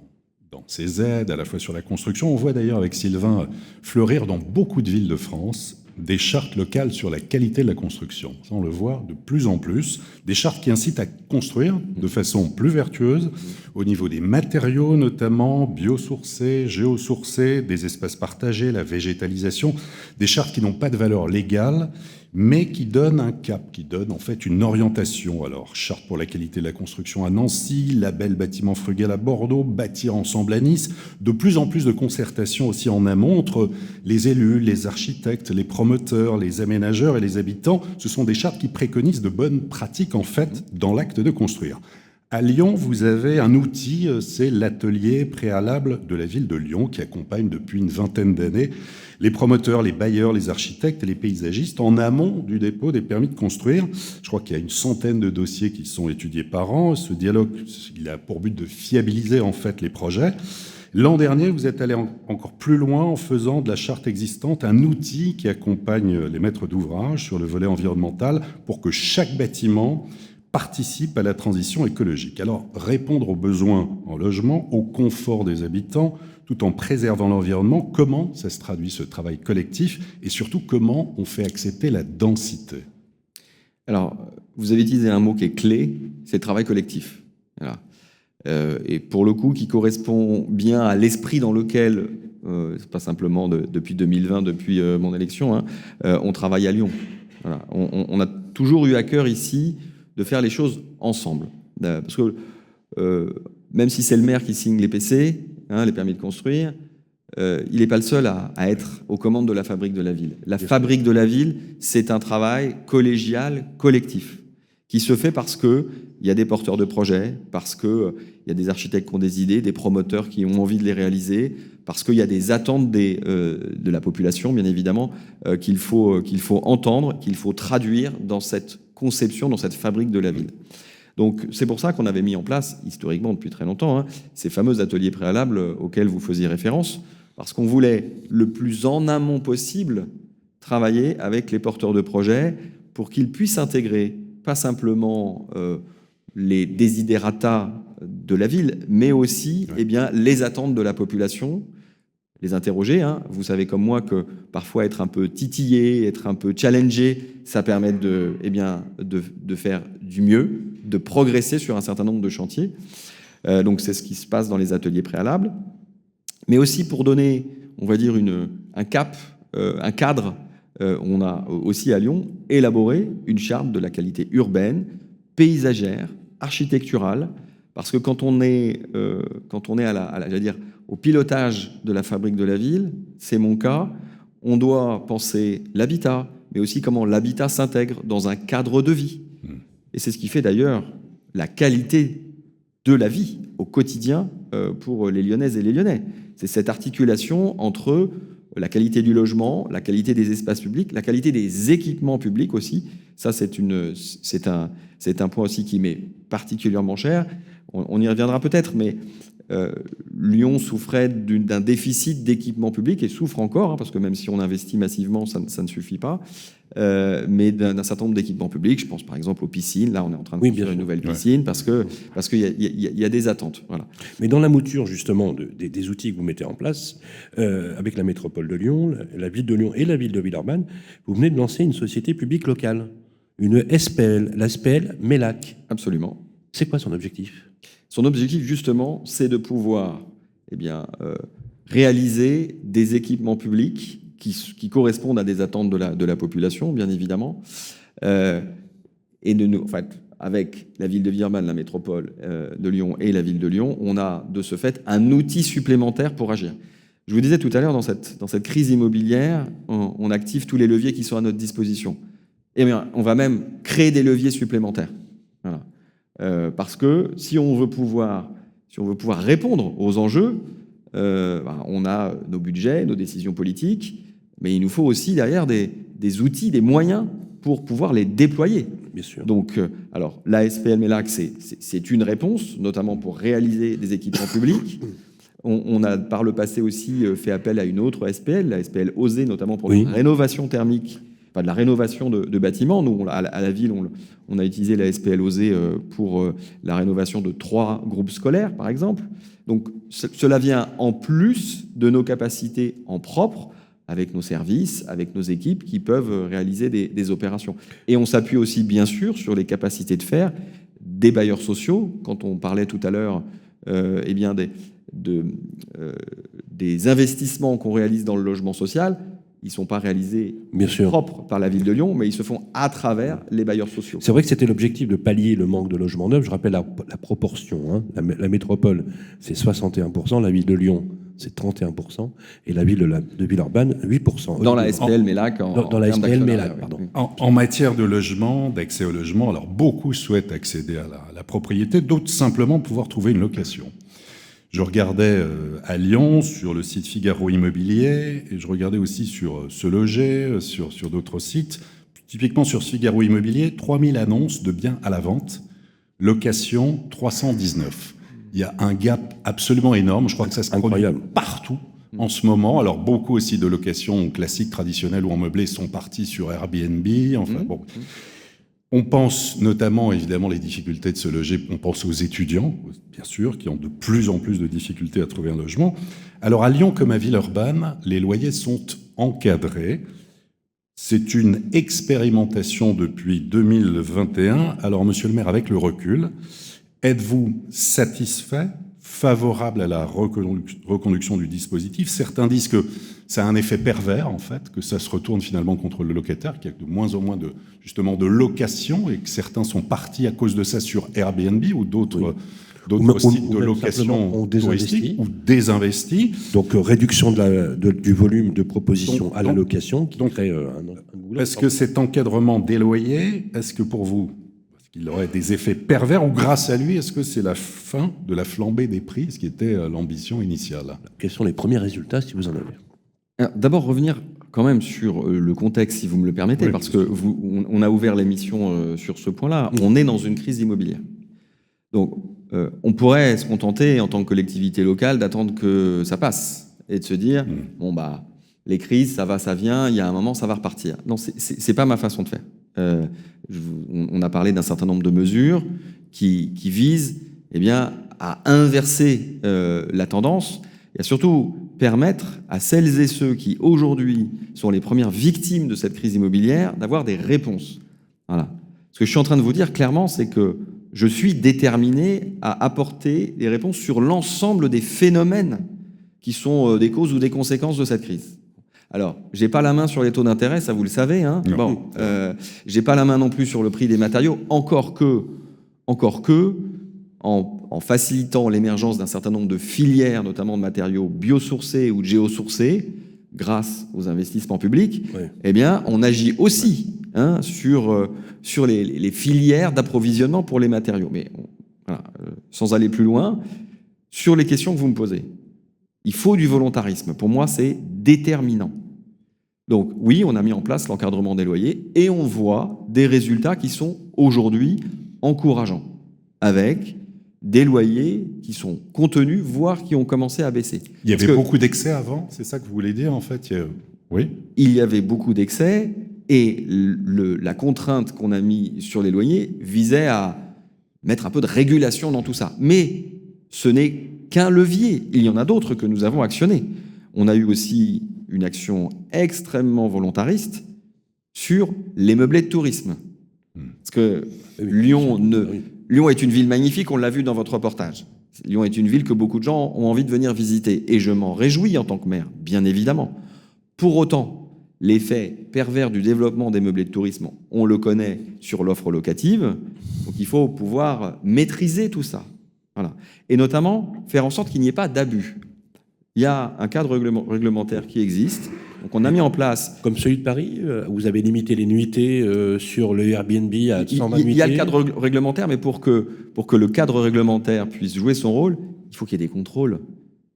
Speaker 3: ces aides, à la fois sur la construction, on voit d'ailleurs avec Sylvain fleurir dans beaucoup de villes de France des chartes locales sur la qualité de la construction. Ça, on le voit de plus en plus. Des chartes qui incitent à construire de façon plus vertueuse, au niveau des matériaux notamment, biosourcés, géosourcés, des espaces partagés, la végétalisation. Des chartes qui n'ont pas de valeur légale, mais qui donnent un cap, qui donnent en fait une orientation. Alors, charte pour la qualité de la construction à Nancy, label bâtiment frugal à Bordeaux, bâtir ensemble à Nice. De plus en plus de concertation aussi en amont entre les élus, les architectes, les promoteurs, les aménageurs et les habitants. Ce sont des chartes qui préconisent de bonnes pratiques en fait dans l'acte de construire. À Lyon, vous avez un outil, c'est l'atelier préalable de la ville de Lyon qui accompagne depuis une vingtaine d'années les promoteurs, les bailleurs, les architectes et les paysagistes en amont du dépôt des permis de construire. Je crois qu'il y a une centaine de dossiers qui sont étudiés par an. Ce dialogue, il a pour but de fiabiliser en fait les projets. L'an dernier, vous êtes allé encore plus loin en faisant de la charte existante un outil qui accompagne les maîtres d'ouvrage sur le volet environnemental pour que chaque bâtiment participe à la transition écologique. Alors, répondre aux besoins en logement, au confort des habitants, tout en préservant l'environnement, comment ça se traduit ce travail collectif et surtout comment on fait accepter la densité?
Speaker 4: Alors, vous avez utilisé un mot qui est clé, c'est le travail collectif. Voilà. Et pour le coup, qui correspond bien à l'esprit dans lequel, c'est pas simplement depuis 2020, depuis mon élection, hein, on travaille à Lyon. Voilà. On a toujours eu à cœur ici de faire les choses ensemble. Parce que même si c'est le maire qui signe les PC, hein, les permis de construire, il n'est pas le seul à être aux commandes de la fabrique de la ville. La fabrique de la ville, c'est un travail collégial, collectif, qui se fait parce qu'il y a des porteurs de projets, parce qu'il y a des architectes qui ont des idées, des promoteurs qui ont envie de les réaliser, parce qu'il y a des attentes de la population, bien évidemment, qu'il faut entendre, qu'il faut traduire dans cette conception, dans cette fabrique de la ville. Donc c'est pour ça qu'on avait mis en place, historiquement depuis très longtemps, hein, ces fameux ateliers préalables auxquels vous faisiez référence, parce qu'on voulait le plus en amont possible travailler avec les porteurs de projets pour qu'ils puissent intégrer pas simplement les desiderata de la ville, mais aussi eh bien, les attentes de la population, les interroger. Hein. Vous savez comme moi que parfois être un peu titillé, être un peu challengé, ça permet de faire du mieux, de progresser sur un certain nombre de chantiers. Donc c'est ce qui se passe dans les ateliers préalables. Mais aussi pour donner, on va dire, un cap, un cadre, on a aussi à Lyon élaboré une charte de la qualité urbaine, paysagère, architecturale, parce que quand on est j'allais dire, au pilotage de la fabrique de la ville, c'est mon cas, on doit penser l'habitat, mais aussi comment l'habitat s'intègre dans un cadre de vie. Et c'est ce qui fait d'ailleurs la qualité de la vie au quotidien pour les Lyonnaises et les Lyonnais. C'est cette articulation entre la qualité du logement, la qualité des espaces publics, la qualité des équipements publics aussi. Ça, c'est un point aussi qui m'est particulièrement cher. On y reviendra peut-être, mais Lyon souffrait d'un déficit d'équipements publics et souffre encore, hein, parce que même si on investit massivement, ça ne suffit pas, mais d'un certain nombre d'équipements publics. Je pense par exemple aux piscines. Là, on est en train de construire une nouvelle piscine parce qu'il y a des attentes. Voilà.
Speaker 2: Mais dans la mouture justement des outils que vous mettez en place, avec la métropole de Lyon, la ville de Lyon et la ville de Villeurbanne, vous venez de lancer une société publique locale, une SPL, la SPL MELAC.
Speaker 4: Absolument.
Speaker 2: C'est quoi son objectif ?
Speaker 4: Son objectif, justement, c'est de pouvoir réaliser des équipements publics qui correspondent à des attentes de la population, bien évidemment. Avec la ville de Villeurbanne, la métropole de Lyon et la ville de Lyon, on a de ce fait un outil supplémentaire pour agir. Je vous disais tout à l'heure, dans cette crise immobilière, on active tous les leviers qui sont à notre disposition. Eh bien, on va même créer des leviers supplémentaires. Voilà. Parce que si on veut pouvoir répondre aux enjeux, on a nos budgets, nos décisions politiques, mais il nous faut aussi derrière des outils, des moyens pour pouvoir les déployer.
Speaker 2: Bien sûr.
Speaker 4: Donc, alors, la SPL MELAC, c'est une réponse, notamment pour réaliser des équipements publics. On a par le passé aussi fait appel à une autre SPL, la SPL OSE, notamment pour la rénovation thermique, de la rénovation de bâtiments. Nous, à la ville, on a utilisé la SPL OSE pour la rénovation de 3 groupes scolaires, par exemple. Donc, cela vient en plus de nos capacités en propre, avec nos services, avec nos équipes qui peuvent réaliser des opérations. Et on s'appuie aussi, bien sûr, sur les capacités de faire des bailleurs sociaux. Quand on parlait tout à l'heure des investissements qu'on réalise dans le logement social, ils ne sont pas réalisés propres par la ville de Lyon, mais ils se font à travers les bailleurs sociaux.
Speaker 2: C'est vrai que c'était l'objectif de pallier le manque de logements neufs. Je rappelle la proportion. Hein. La métropole, c'est 61%, la ville de Lyon, c'est 31%, et la ville de Villeurbanne, 8%.
Speaker 4: Dans la SPL MELAC.
Speaker 2: Dans la SPL MELAC, pardon.
Speaker 3: En matière de logement, d'accès au logement, alors beaucoup souhaitent accéder à la propriété, d'autres simplement pouvoir trouver une location. Je regardais à Lyon sur le site Figaro Immobilier et je regardais aussi sur Se Loger, sur d'autres sites. Typiquement sur Figaro Immobilier, 3000 annonces de biens à la vente, location 319. Il y a un gap absolument énorme, je crois que ça se produit partout en ce moment. Alors beaucoup aussi de locations classiques, traditionnelles ou en meublé sont partis sur Airbnb. Enfin, bon. On pense notamment, évidemment, les difficultés de se loger. On pense aux étudiants, bien sûr, qui ont de plus en plus de difficultés à trouver un logement. Alors, à Lyon, comme à Villeurbanne, les loyers sont encadrés. C'est une expérimentation depuis 2021. Alors, monsieur le maire, avec le recul, êtes-vous satisfait, favorable à la reconduction du dispositif? Certains disent que ça a un effet pervers, en fait, que ça se retourne finalement contre le locataire, qu'il y a de moins en moins de location, et que certains sont partis à cause de ça sur Airbnb ou d'autres sites de location touristique ou désinvestis.
Speaker 2: Donc réduction du volume de propositions à la location qui crée un boulot.
Speaker 3: Est-ce que cet encadrement des loyers, est-ce que pour vous, qu'il aurait des effets pervers, ou grâce à lui, est-ce que c'est la fin de la flambée des prix, ce qui était l'ambition initiale?
Speaker 2: Quels sont les premiers résultats, si vous en avez?
Speaker 4: D'abord, revenir quand même sur le contexte, si vous me le permettez, oui, parce que on a ouvert l'émission sur ce point-là. On est dans une crise immobilière. Donc, on pourrait se contenter, en tant que collectivité locale, d'attendre que ça passe et de se dire, bon, bah, les crises, ça va, ça vient, il y a un moment, ça va repartir. Non, c'est pas ma façon de faire. On a parlé d'un certain nombre de mesures qui visent à inverser la tendance et à surtout permettre à celles et ceux qui aujourd'hui sont les premières victimes de cette crise immobilière d'avoir des réponses. Voilà. Ce que je suis en train de vous dire clairement, c'est que je suis déterminé à apporter des réponses sur l'ensemble des phénomènes qui sont des causes ou des conséquences de cette crise. Alors, j'ai pas la main sur les taux d'intérêt, ça vous le savez, hein. Bon, j'ai pas la main non plus sur le prix des matériaux, encore que, en facilitant l'émergence d'un certain nombre de filières, notamment de matériaux biosourcés ou géosourcés, grâce aux investissements publics, eh bien, on agit aussi sur les filières d'approvisionnement pour les matériaux. Mais voilà, sans aller plus loin, sur les questions que vous me posez, il faut du volontarisme. Pour moi, c'est déterminant. Donc oui, on a mis en place l'encadrement des loyers et on voit des résultats qui sont aujourd'hui encourageants, avec des loyers qui sont contenus, voire qui ont commencé à baisser.
Speaker 3: Il y avait beaucoup d'excès avant, c'est ça que vous voulez dire en fait? Oui.
Speaker 4: Il y avait beaucoup d'excès et la contrainte qu'on a mise sur les loyers visait à mettre un peu de régulation dans tout ça. Mais ce n'est qu'un levier. Il y en a d'autres que nous avons actionnés. On a eu aussi une action extrêmement volontariste sur les meublés de tourisme. Parce que Lyon est une ville magnifique, on l'a vu dans votre reportage. Lyon est une ville que beaucoup de gens ont envie de venir visiter. Et je m'en réjouis en tant que maire, bien évidemment. Pour autant, l'effet pervers du développement des meublés de tourisme, on le connaît sur l'offre locative. Donc il faut pouvoir maîtriser tout ça. Voilà. Et notamment, faire en sorte qu'il n'y ait pas d'abus. Il y a un cadre réglementaire qui existe. Donc on a mis en place...
Speaker 2: Comme celui de Paris, vous avez limité les nuitées sur le Airbnb à 120 nuitées.
Speaker 4: Il y a le cadre réglementaire, mais pour que le cadre réglementaire puisse jouer son rôle, il faut qu'il y ait des contrôles.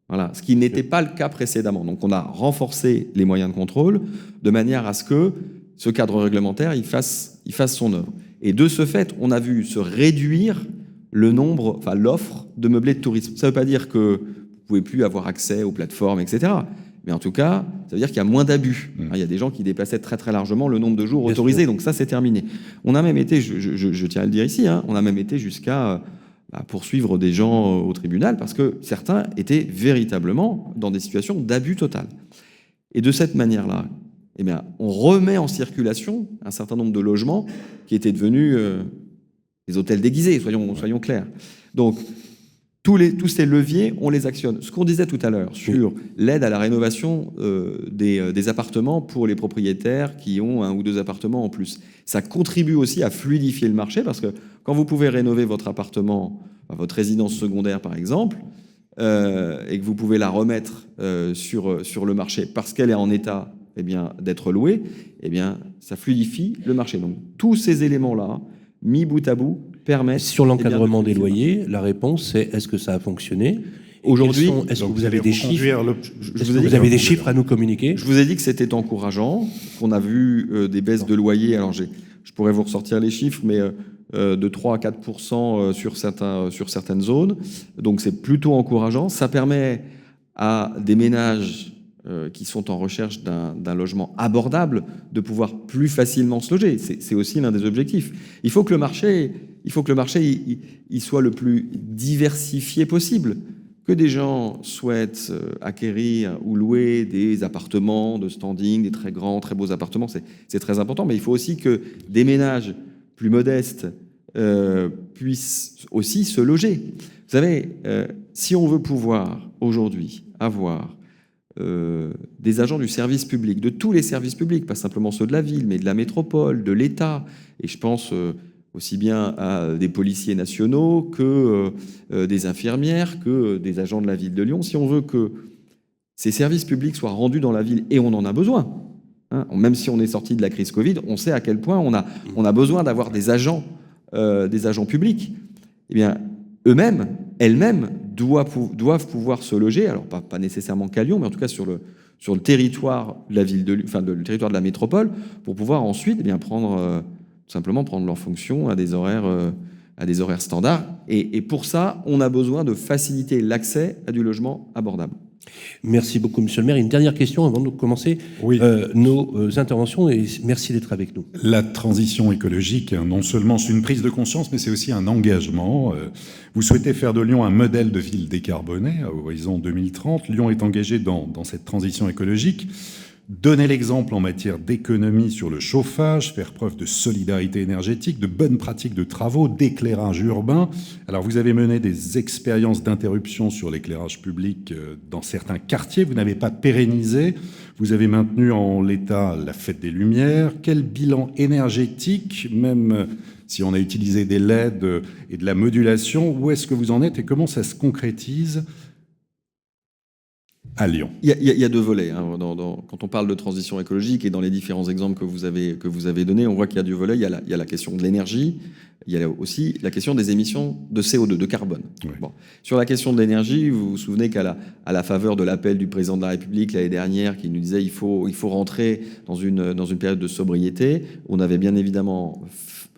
Speaker 4: Voilà. Ce qui n'était pas le cas précédemment. Donc on a renforcé les moyens de contrôle de manière à ce que ce cadre réglementaire il fasse son œuvre. Et de ce fait, on a vu se réduire l'offre de meublés de tourisme. Ça ne veut pas dire que vous ne pouvez plus avoir accès aux plateformes, etc. Mais en tout cas, ça veut dire qu'il y a moins d'abus. Il y a des gens qui dépassaient très très largement le nombre de jours autorisés, donc ça c'est terminé. On a même été, je tiens à le dire ici, on a même été jusqu'à poursuivre des gens au tribunal parce que certains étaient véritablement dans des situations d'abus total. Et de cette manière-là, eh bien, on remet en circulation un certain nombre de logements qui étaient devenus des hôtels déguisés, soyons clairs. Donc, tous ces leviers, on les actionne. Ce qu'on disait tout à l'heure sur l'aide à la rénovation des appartements pour les propriétaires qui ont 1 ou 2 appartements en plus, ça contribue aussi à fluidifier le marché parce que quand vous pouvez rénover votre appartement, votre résidence secondaire par exemple, et que vous pouvez la remettre sur le marché parce qu'elle est en état d'être loués, ça fluidifie le marché. Donc tous ces éléments-là, mis bout à bout, permettent...
Speaker 2: Sur l'encadrement des loyers, la réponse c'est est-ce que ça a fonctionné?
Speaker 4: Aujourd'hui,
Speaker 2: est-ce que vous avez des chiffres?
Speaker 4: Vous
Speaker 2: avez des chiffres à nous communiquer?
Speaker 4: Je vous ai dit que c'était encourageant, qu'on a vu des baisses de loyers. Alors je pourrais vous ressortir les chiffres, mais de 3 à 4% sur certaines zones. Donc c'est plutôt encourageant. Ça permet à des ménages qui sont en recherche d'un logement abordable de pouvoir plus facilement se loger. C'est aussi l'un des objectifs. Il faut que le marché il soit le plus diversifié possible. Que des gens souhaitent acquérir ou louer des appartements de standing, des très grands, très beaux appartements, c'est très important. Mais il faut aussi que des ménages plus modestes puissent aussi se loger. Vous savez, si on veut pouvoir aujourd'hui avoir des agents du service public, de tous les services publics, pas simplement ceux de la ville, mais de la métropole, de l'État, et je pense aussi bien à des policiers nationaux que des infirmières, que des agents de la ville de Lyon. Si on veut que ces services publics soient rendus dans la ville, et on en a besoin, hein, même si on est sorti de la crise Covid, on sait à quel point on a besoin d'avoir des agents publics. Eh bien, elles-mêmes doivent pouvoir se loger, alors pas nécessairement qu'à Lyon, mais en tout cas sur le territoire de la ville le territoire de la métropole, pour pouvoir ensuite simplement prendre leur fonction à des horaires standards. Et pour ça, on a besoin de faciliter l'accès à du logement abordable.
Speaker 2: Merci beaucoup, monsieur le maire. Une dernière question avant de commencer nos interventions, et merci d'être avec nous.
Speaker 3: La transition écologique, non seulement c'est une prise de conscience, mais c'est aussi un engagement. Vous souhaitez faire de Lyon un modèle de ville décarbonée à horizon 2030. Lyon est engagé dans cette transition écologique. Donner l'exemple en matière d'économie sur le chauffage, faire preuve de solidarité énergétique, de bonnes pratiques de travaux, d'éclairage urbain. Alors vous avez mené des expériences d'interruption sur l'éclairage public dans certains quartiers, vous n'avez pas pérennisé, vous avez maintenu en l'état la fête des Lumières. Quel bilan énergétique, même si on a utilisé des LED et de la modulation, où est-ce que vous en êtes et comment ça se concrétise à Lyon?
Speaker 4: Il y a deux volets. Hein, quand on parle de transition écologique et dans les différents exemples que vous avez donnés, on voit qu'il y a deux volets. Il y a la question de l'énergie, il y a aussi la question des émissions de CO2, de carbone. Oui. Bon. Sur la question de l'énergie, vous vous souvenez qu'à la faveur de l'appel du président de la République l'année dernière, qui nous disait il faut rentrer dans une période de sobriété, on avait bien évidemment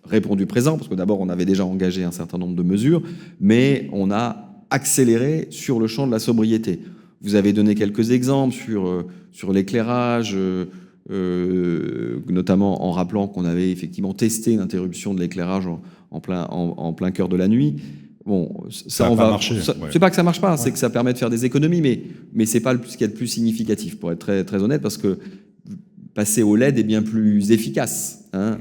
Speaker 4: répondu présent, parce que d'abord on avait déjà engagé un certain nombre de mesures, mais on a accéléré sur le champ de la sobriété. Vous avez donné quelques exemples sur l'éclairage, notamment en rappelant qu'on avait effectivement testé l'interruption de l'éclairage en plein cœur de la nuit. Bon, ça on va marcher. C'est pas que ça marche pas, c'est que ça permet de faire des économies, mais c'est pas ce qu'il y a de plus significatif, pour être très très honnête, parce que passer au LED est bien plus efficace, hein,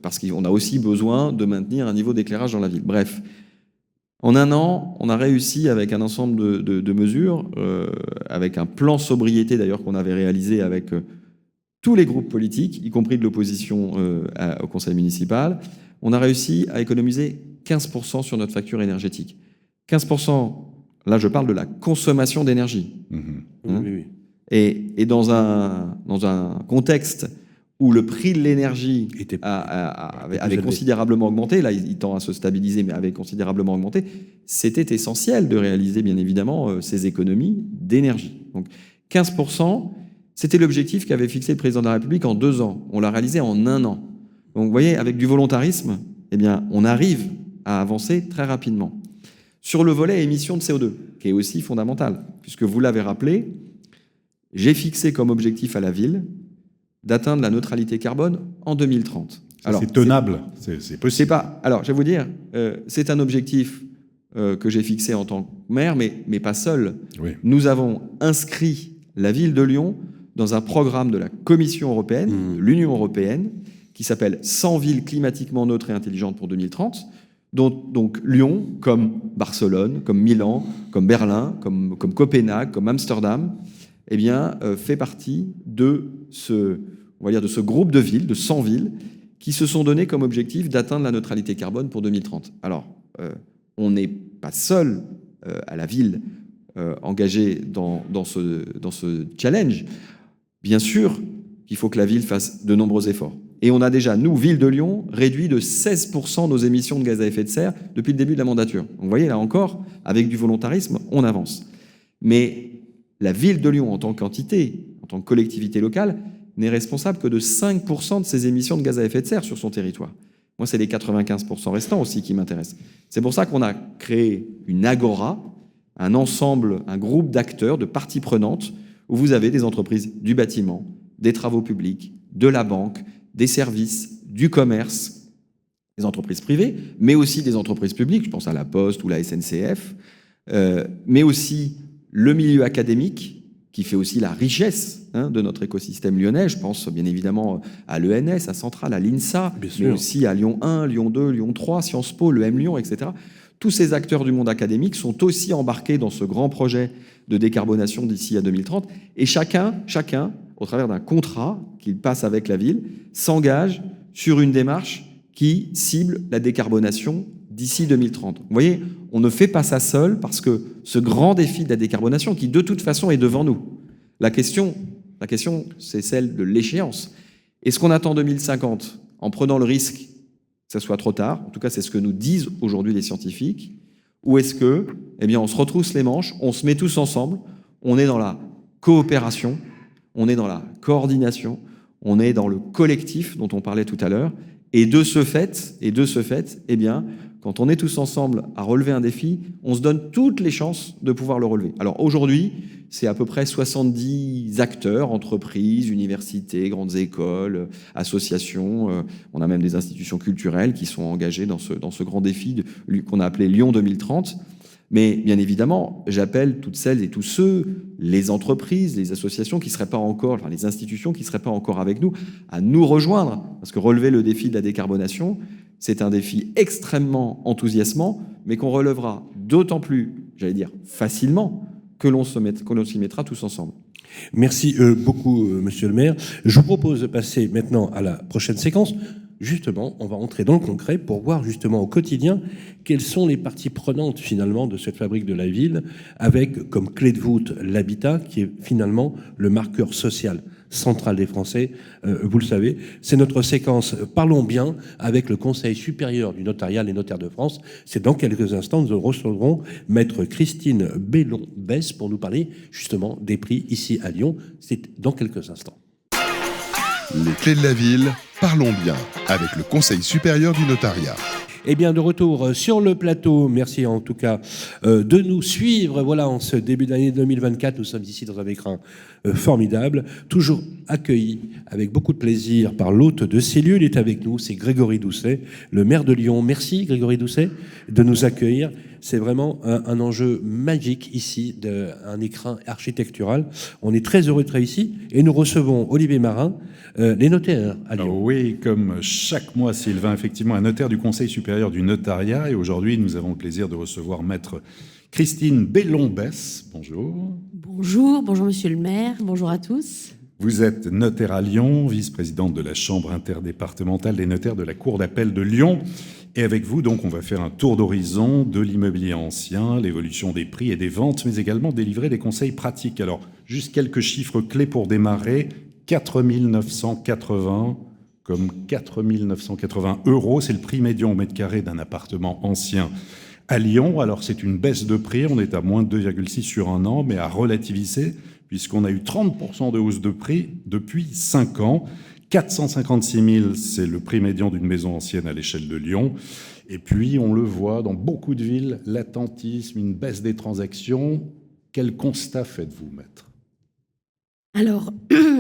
Speaker 4: parce qu'on a aussi besoin de maintenir un niveau d'éclairage dans la ville. Bref. En un an, on a réussi avec un ensemble de mesures, avec un plan sobriété d'ailleurs qu'on avait réalisé avec tous les groupes politiques, y compris de l'opposition au conseil municipal. On a réussi à économiser 15% sur notre facture énergétique. 15%, là je parle de la consommation d'énergie. Mmh. Hein, oui. Et dans un contexte où le prix de l'énergie avait considérablement augmenté, là il tend à se stabiliser, mais avait considérablement augmenté, c'était essentiel de réaliser bien évidemment ces économies d'énergie. Donc 15%, c'était l'objectif qu'avait fixé le président de la République en 2 ans. On l'a réalisé en 1 an. Donc vous voyez, avec du volontarisme, eh bien, on arrive à avancer très rapidement. Sur le volet émissions de CO2, qui est aussi fondamental, puisque vous l'avez rappelé, j'ai fixé comme objectif à la ville d'atteindre la neutralité carbone en 2030.
Speaker 3: Alors, c'est tenable, c'est possible.
Speaker 4: Alors, je vais vous dire, c'est un objectif que j'ai fixé en tant que maire, mais pas seul. Oui. Nous avons inscrit la ville de Lyon dans un programme de la Commission européenne, de l'Union européenne, qui s'appelle 100 villes climatiquement neutres et intelligentes pour 2030, dont donc Lyon, comme Barcelone, comme Milan, comme Berlin, comme Copenhague, comme Amsterdam, eh bien, fait partie de ce groupe de villes, de 100 villes, qui se sont données comme objectif d'atteindre la neutralité carbone pour 2030. Alors, on n'est pas seul à la ville engagée dans ce challenge. bien sûr qu'il faut que la ville fasse de nombreux efforts. Et on a déjà, nous, ville de Lyon, réduit de 16% nos émissions de gaz à effet de serre depuis le début de la mandature. Donc vous voyez, là encore, avec du volontarisme, on avance. Mais la ville de Lyon, en tant qu'entité, en tant que collectivité locale, n'est responsable que de 5% de ses émissions de gaz à effet de serre sur son territoire. Moi, c'est les 95% restants aussi qui m'intéressent. C'est pour ça qu'on a créé une agora, un ensemble, un groupe d'acteurs, de parties prenantes, où vous avez des entreprises du bâtiment, des travaux publics, de la banque, des services, du commerce, des entreprises privées, mais aussi des entreprises publiques, je pense à la Poste ou la SNCF, mais aussi le milieu académique, qui fait aussi la richesse de notre écosystème lyonnais. Je pense bien évidemment à l'ENS, à Centrale, à l'INSA, mais aussi à Lyon 1, Lyon 2, Lyon 3, Sciences Po, le M Lyon, etc. Tous ces acteurs du monde académique sont aussi embarqués dans ce grand projet de décarbonation d'ici à 2030. Et chacun, au travers d'un contrat qu'il passe avec la ville, s'engage sur une démarche qui cible la décarbonation d'ici 2030. Vous voyez, on ne fait pas ça seul parce que ce grand défi de la décarbonation, qui de toute façon est devant nous, la question c'est celle de l'échéance. Est-ce qu'on attend 2050 en prenant le risque que ça soit trop tard? En tout cas, c'est ce que nous disent aujourd'hui les scientifiques. Ou est-ce que, on se retrousse les manches, on se met tous ensemble, on est dans la coopération, on est dans la coordination, on est dans le collectif dont on parlait tout à l'heure, et de ce fait, quand on est tous ensemble à relever un défi, on se donne toutes les chances de pouvoir le relever. Alors aujourd'hui, c'est à peu près 70 acteurs, entreprises, universités, grandes écoles, associations, on a même des institutions culturelles qui sont engagées dans ce grand défi qu'on a appelé Lyon 2030. Mais bien évidemment, j'appelle toutes celles et tous ceux, les entreprises, les associations qui seraient pas encore, les institutions qui ne seraient pas encore avec nous, à nous rejoindre. Parce que relever le défi de la décarbonation, c'est un défi extrêmement enthousiasmant, mais qu'on relèvera d'autant plus, facilement, que l'on s'y mettra tous ensemble.
Speaker 2: Merci beaucoup, monsieur le maire. Je vous propose de passer maintenant à la prochaine séquence. Justement, on va entrer dans le concret pour voir justement au quotidien quelles sont les parties prenantes finalement de cette fabrique de la ville, avec comme clé de voûte l'habitat, qui est finalement le marqueur social central des Français. Vous le savez, c'est notre séquence Parlons bien avec le Conseil supérieur du notariat, les notaires de France. C'est dans quelques instants, nous recevrons maître Christine Bellon-Besse pour nous parler justement des prix ici à Lyon. C'est dans quelques instants.
Speaker 1: Les clés de la ville, parlons bien, avec le Conseil supérieur du notariat.
Speaker 2: Eh bien, de retour sur le plateau, merci en tout cas de nous suivre. Voilà, en ce début d'année 2024, nous sommes ici dans un écran formidable, toujours accueilli avec beaucoup de plaisir par l'hôte de ces lieux. Il est avec nous, c'est Grégory Doucet, le maire de Lyon. Merci Grégory Doucet de nous accueillir. C'est vraiment un enjeu magique ici, un écrin architectural. On est très heureux d'être ici et nous recevons Olivier Marin, les notaires à Lyon.
Speaker 3: Alors oui, comme chaque mois, Sylvain, effectivement, un notaire du Conseil supérieur du notariat. Et aujourd'hui, nous avons le plaisir de recevoir maître Christine Bellon-Besse. Bonjour.
Speaker 11: Bonjour monsieur le maire, bonjour à tous.
Speaker 3: Vous êtes notaire à Lyon, vice-présidente de la Chambre interdépartementale des notaires de la Cour d'appel de Lyon. Et avec vous, donc, on va faire un tour d'horizon de l'immobilier ancien, l'évolution des prix et des ventes, mais également délivrer des conseils pratiques. Alors, juste quelques chiffres clés pour démarrer. 4 980, comme 4 980 €, c'est le prix médian au mètre carré d'un appartement ancien à Lyon. Alors, c'est une baisse de prix, on est à moins de 2,6 sur un an, mais à relativiser, puisqu'on a eu 30% de hausse de prix depuis 5 ans. 456 000, c'est le prix médian d'une maison ancienne à l'échelle de Lyon. Et puis, on le voit dans beaucoup de villes, l'attentisme, une baisse des transactions. Quel constat faites-vous, maître ?
Speaker 11: Alors,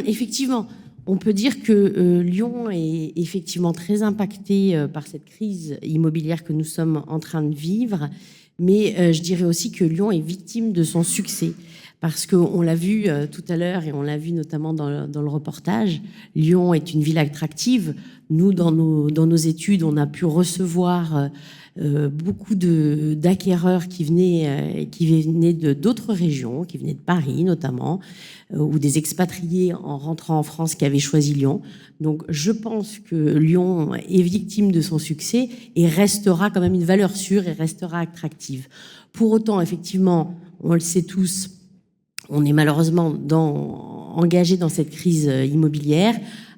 Speaker 11: effectivement, on peut dire que Lyon est effectivement très impacté par cette crise immobilière que nous sommes en train de vivre. Mais je dirais aussi que Lyon est victime de son succès. Parce qu'on l'a vu tout à l'heure et on l'a vu notamment dans le reportage, Lyon est une ville attractive. Nous, dans nos études, on a pu recevoir beaucoup d'acquéreurs qui venaient d'autres régions, qui venaient de Paris notamment, ou des expatriés en rentrant en France qui avaient choisi Lyon. Donc je pense que Lyon est victime de son succès et restera quand même une valeur sûre et restera attractive. Pour autant, effectivement, on le sait tous, on est malheureusement engagé dans cette crise immobilière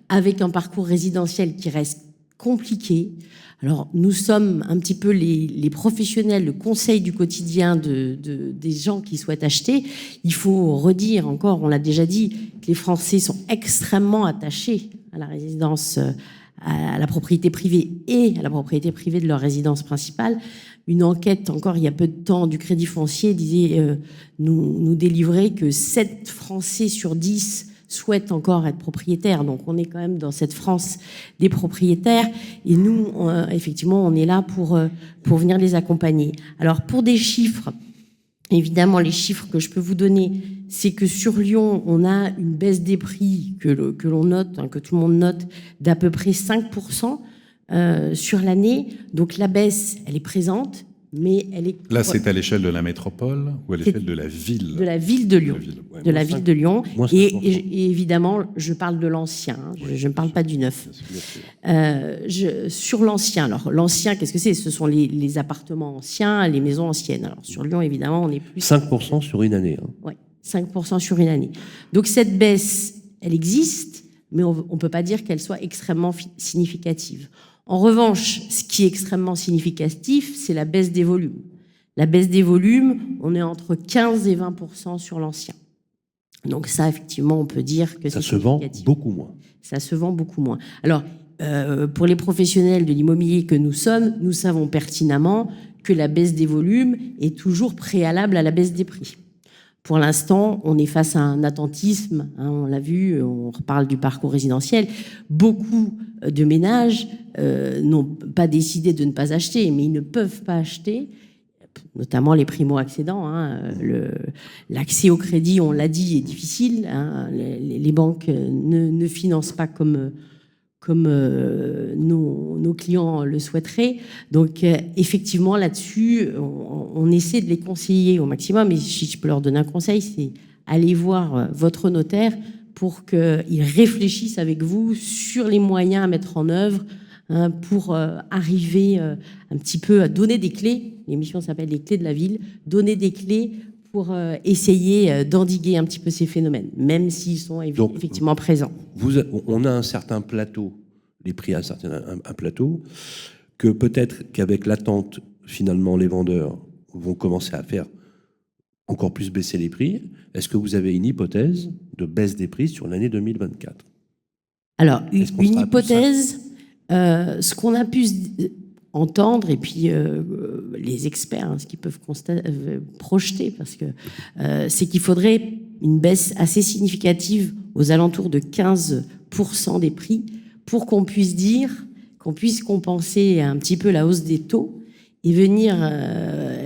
Speaker 11: avec un parcours résidentiel qui reste compliqué. Alors, nous sommes un petit peu les professionnels, le conseil du quotidien des gens qui souhaitent acheter. Il faut redire encore, on l'a déjà dit, que les Français sont extrêmement attachés à la résidence, à la propriété privée et à la propriété privée de leur résidence principale. Une enquête, encore il y a peu de temps, du Crédit Foncier disait nous délivrer que 7 Français sur 10 souhaitent encore être propriétaires. Donc on est quand même dans cette France des propriétaires. Et nous, effectivement, on est là pour venir les accompagner. Alors pour des chiffres, évidemment, les chiffres que je peux vous donner, c'est que sur Lyon, on a une baisse des prix que l'on note, que tout le monde note, d'à peu près 5% sur l'année. Donc la baisse, elle est présente. Mais elle est...
Speaker 3: Là, c'est à l'échelle de la métropole ou à l'échelle de la ville?
Speaker 11: De la ville de Lyon. De la ville de Lyon. Et évidemment, je parle de l'ancien, hein, je ne parle pas du neuf. Sur l'ancien, alors l'ancien, qu'est-ce que c'est? Ce sont les appartements anciens, les maisons anciennes. Alors sur Lyon, évidemment, on est plus...
Speaker 2: 5% sur une année. Hein.
Speaker 11: Oui, 5% sur une année. Donc cette baisse, elle existe, mais on ne peut pas dire qu'elle soit extrêmement significative. En revanche, ce qui est extrêmement significatif, c'est la baisse des volumes. La baisse des volumes, on est entre 15 et 20% sur l'ancien. Donc ça, effectivement, on peut dire que
Speaker 2: ça se vend beaucoup moins.
Speaker 11: Ça se vend beaucoup moins. Alors, pour les professionnels de l'immobilier que nous sommes, nous savons pertinemment que la baisse des volumes est toujours préalable à la baisse des prix. Pour l'instant, on est face à un attentisme, hein, on l'a vu, on reparle du parcours résidentiel. Beaucoup de ménages n'ont pas décidé de ne pas acheter, mais ils ne peuvent pas acheter, notamment les primo-accédants. Hein, l'accès au crédit, on l'a dit, est difficile. Hein, les banques ne financent pas comme nos clients le souhaiteraient. Donc, effectivement, là-dessus, on essaie de les conseiller au maximum. Et si je peux leur donner un conseil, c'est aller voir votre notaire pour qu'il réfléchisse avec vous sur les moyens à mettre en œuvre, hein, pour arriver un petit peu à donner des clés. L'émission s'appelle « Les clés de la ville », donner des clés pour essayer d'endiguer un petit peu ces phénomènes, même s'ils sont effectivement présents.
Speaker 2: On a un certain plateau, les prix à un plateau, que peut-être qu'avec l'attente, finalement, les vendeurs vont commencer à faire encore plus baisser les prix. Est-ce que vous avez une hypothèse de baisse des prix sur l'année 2024? Alors,
Speaker 11: une hypothèse, ce qu'on a pu entendre, et puis les experts, hein, ce qu'ils peuvent projeter, parce que c'est qu'il faudrait une baisse assez significative aux alentours de 15% des prix pour qu'on puisse dire, qu'on puisse compenser un petit peu la hausse des taux et venir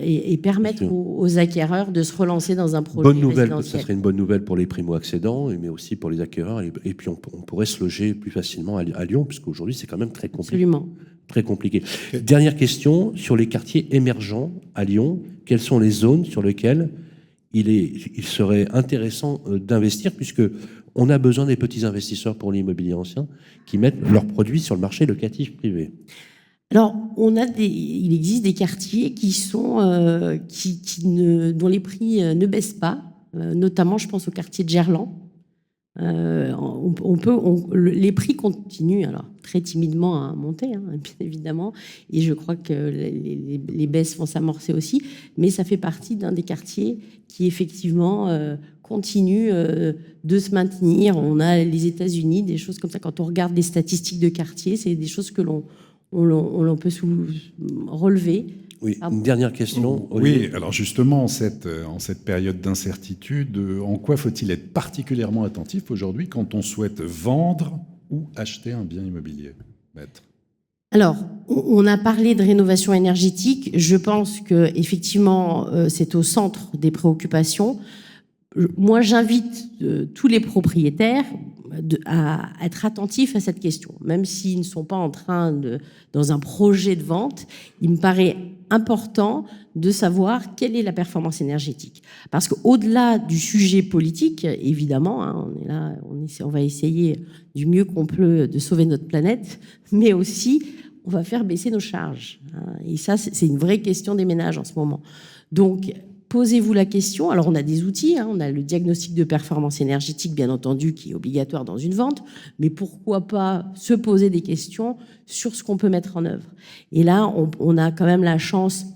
Speaker 11: et permettre aux acquéreurs de se relancer dans un projet résidentiel.
Speaker 2: Ça serait une bonne nouvelle pour les primo-accédants, mais aussi pour les acquéreurs. Et puis on pourrait se loger plus facilement à Lyon, puisqu'aujourd'hui c'est quand même très compliqué.
Speaker 11: Absolument.
Speaker 2: Très compliqué. Dernière question, sur les quartiers émergents à Lyon, quelles sont les zones sur lesquelles il serait intéressant d'investir, puisque on a besoin des petits investisseurs pour l'immobilier ancien qui mettent leurs produits sur le marché locatif privé?
Speaker 11: Alors, il existe des quartiers qui sont, dont les prix ne baissent pas, notamment, je pense au quartier de Gerland. Les prix continuent, alors très timidement à monter, hein, bien évidemment, et je crois que les baisses vont s'amorcer aussi, mais ça fait partie d'un des quartiers qui effectivement continue de se maintenir. On a les États-Unis, des choses comme ça. Quand on regarde les statistiques de quartier, c'est des choses que l'on peut relever.
Speaker 2: Oui, une dernière question.
Speaker 3: Oui, alors justement, en cette période d'incertitude, en quoi faut-il être particulièrement attentif aujourd'hui quand on souhaite vendre ou acheter un bien immobilier, Maître?
Speaker 11: Alors, on a parlé de rénovation énergétique. Je pense qu'effectivement, c'est au centre des préoccupations. Moi, j'invite tous les propriétaires à être attentifs à cette question. Même s'ils ne sont pas en train dans un projet de vente, il me paraît important de savoir quelle est la performance énergétique. Parce qu'au-delà du sujet politique, évidemment, hein, on est là, on va essayer du mieux qu'on peut de sauver notre planète, mais aussi, on va faire baisser nos charges. Hein, et ça, c'est une vraie question des ménages en ce moment. Donc, posez-vous la question. Alors, on a des outils, on a le diagnostic de performance énergétique, bien entendu, qui est obligatoire dans une vente, mais pourquoi pas se poser des questions sur ce qu'on peut mettre en œuvre. Et là, on a quand même la chance,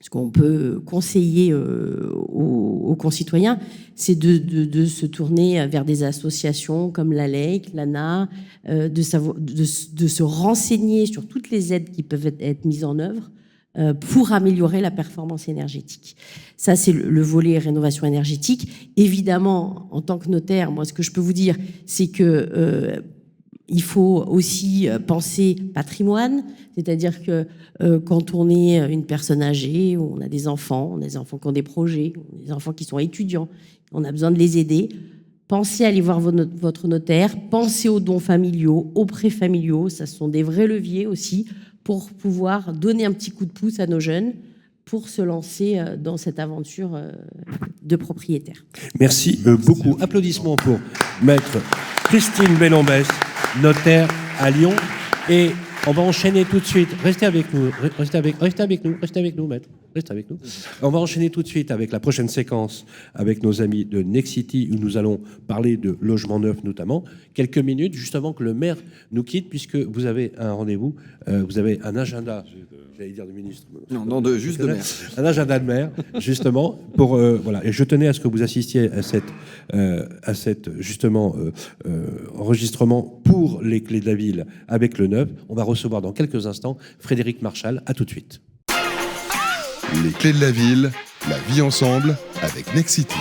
Speaker 11: ce qu'on peut conseiller aux concitoyens, c'est de se tourner vers des associations comme l'ALEC, l'ANA, de se renseigner sur toutes les aides qui peuvent être mises en œuvre pour améliorer la performance énergétique. Ça, c'est le volet rénovation énergétique. Évidemment, en tant que notaire, moi, ce que je peux vous dire, c'est que il faut aussi penser patrimoine, c'est-à-dire que quand on est une personne âgée, ou on a des enfants qui ont des projets, des enfants qui sont étudiants, on a besoin de les aider. Pensez à aller voir votre notaire, pensez aux dons familiaux, aux prêts familiaux, ça sont des vrais leviers aussi pour pouvoir donner un petit coup de pouce à nos jeunes pour se lancer dans cette aventure de propriétaire.
Speaker 2: Merci beaucoup. Applaudissements pour Maître Christine Bellombès, notaire à Lyon. Et on va enchaîner tout de suite. Restez avec nous, maître. Restez avec nous. On va enchaîner tout de suite avec la prochaine séquence avec nos amis de Nexity, où nous allons parler de logement neuf notamment. Quelques minutes, juste avant que le maire nous quitte, puisque vous avez un rendez-vous, vous avez un agenda, j'allais dire de ministre.
Speaker 4: Non, juste de maire.
Speaker 2: Un agenda de maire, justement, pour voilà. Et je tenais à ce que vous assistiez à cette justement enregistrement pour les clés de la ville avec le neuf. On va recevoir dans quelques instants Frédéric Marchal. À tout de suite.
Speaker 1: Les clés de la ville, la vie ensemble avec Nexity.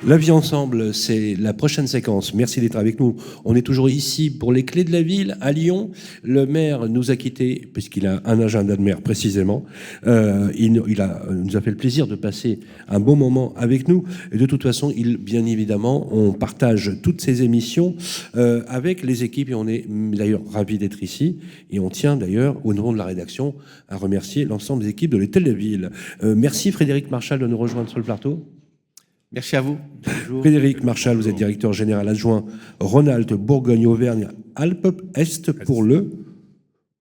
Speaker 2: La vie ensemble, c'est la prochaine séquence. Merci d'être avec nous. On est toujours ici pour les clés de la ville à Lyon. Le maire nous a quittés, puisqu'il a un agenda de maire précisément. Il nous a fait le plaisir de passer un bon moment avec nous. Et de toute façon, bien évidemment, on partage toutes ces émissions avec les équipes. Et on est d'ailleurs ravis d'être ici. Et on tient d'ailleurs, au nom de la rédaction, à remercier l'ensemble des équipes de les clés de la ville. Merci Frédéric Marchal de nous rejoindre sur le plateau.
Speaker 4: Merci à vous. Bonjour.
Speaker 2: Frédéric Marchal, vous êtes directeur général adjoint Rhône-Alpes, Bourgogne-Auvergne, Alpes-Est pour le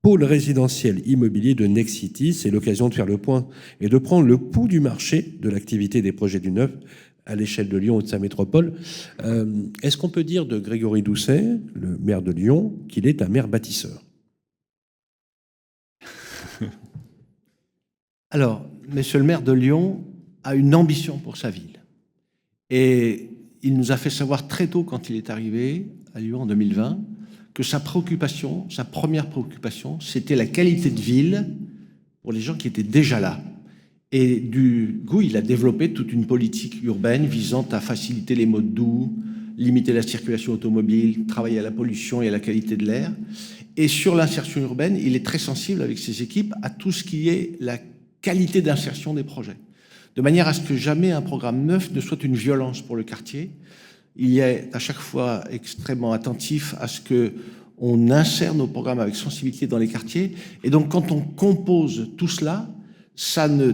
Speaker 2: pôle résidentiel immobilier de Nexity. C'est l'occasion de faire le point et de prendre le pouls du marché de l'activité des projets du neuf à l'échelle de Lyon et de sa métropole. Est-ce qu'on peut dire de Grégory Doucet, le maire de Lyon, qu'il est un maire bâtisseur?
Speaker 12: Alors, monsieur le maire de Lyon a une ambition pour sa ville. Et il nous a fait savoir très tôt, quand il est arrivé à Lyon en 2020, que sa première préoccupation, c'était la qualité de ville pour les gens qui étaient déjà là. Et du coup, il a développé toute une politique urbaine visant à faciliter les modes doux, limiter la circulation automobile, travailler à la pollution et à la qualité de l'air. Et sur l'insertion urbaine, il est très sensible avec ses équipes à tout ce qui est la qualité d'insertion des projets, de manière à ce que jamais un programme neuf ne soit une violence pour le quartier. Il est à chaque fois extrêmement attentif à ce qu'on insère nos programmes avec sensibilité dans les quartiers. Et donc, quand on compose tout cela, ça ne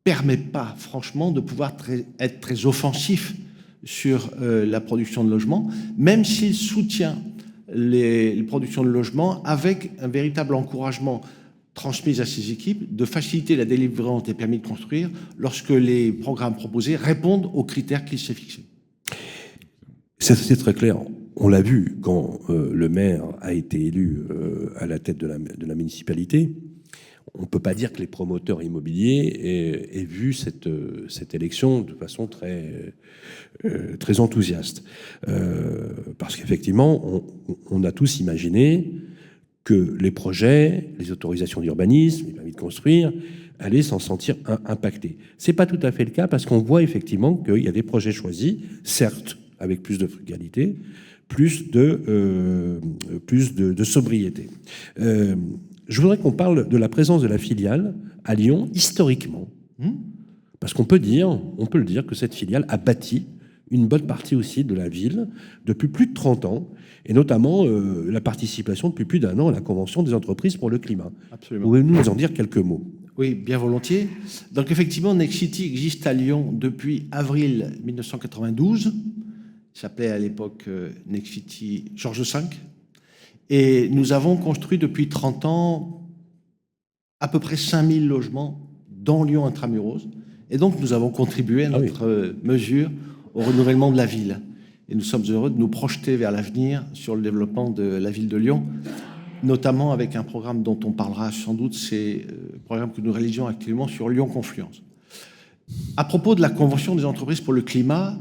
Speaker 12: permet pas, franchement, de pouvoir être très offensif sur la production de logements, même s'il soutient les productions de logements avec un véritable encouragement transmise à ses équipes de faciliter la délivrance des permis de construire lorsque les programmes proposés répondent aux critères qu'il s'est fixés.
Speaker 2: C'est très clair. On l'a vu quand le maire a été élu à la tête de la municipalité. On ne peut pas dire que les promoteurs immobiliers aient vu cette élection de façon très enthousiaste. Parce qu'effectivement, on a tous imaginé que les projets, les autorisations d'urbanisme, les permis de construire, allaient s'en sentir impactés. Ce n'est pas tout à fait le cas, parce qu'on voit effectivement qu'il y a des projets choisis, certes avec plus de frugalité, plus de sobriété. Je voudrais qu'on parle de la présence de la filiale à Lyon historiquement, parce qu'on peut le dire que cette filiale a bâti une bonne partie aussi de la ville depuis plus de 30 ans, et notamment la participation depuis plus d'1 an à la Convention des entreprises pour le climat.
Speaker 12: Absolument.
Speaker 2: Pouvez-vous nous en dire quelques mots?
Speaker 12: Oui, bien volontiers. Donc effectivement, Nexity existe à Lyon depuis avril 1992. Il s'appelait à l'époque Nexity Georges V. Et nous avons construit depuis 30 ans à peu près 5000 logements dans Lyon intramuros. Et donc, nous avons contribué à notre mesure au renouvellement de la ville. Et nous sommes heureux de nous projeter vers l'avenir sur le développement de la ville de Lyon, notamment avec un programme dont on parlera sans doute, c'est le programme que nous réalisons actuellement sur Lyon Confluence. À propos de la Convention des entreprises pour le climat,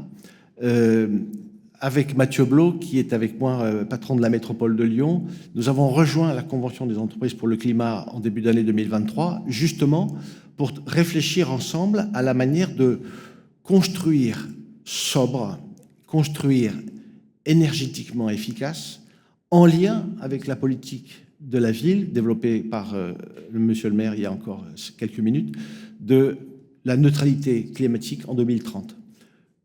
Speaker 12: avec Mathieu Blot, qui est avec moi, patron de la métropole de Lyon, nous avons rejoint la Convention des entreprises pour le climat en début d'année 2023, justement pour réfléchir ensemble à la manière de construire sobre, construire énergétiquement efficace, en lien avec la politique de la ville, développée par monsieur le maire il y a encore quelques minutes, de la neutralité climatique en 2030.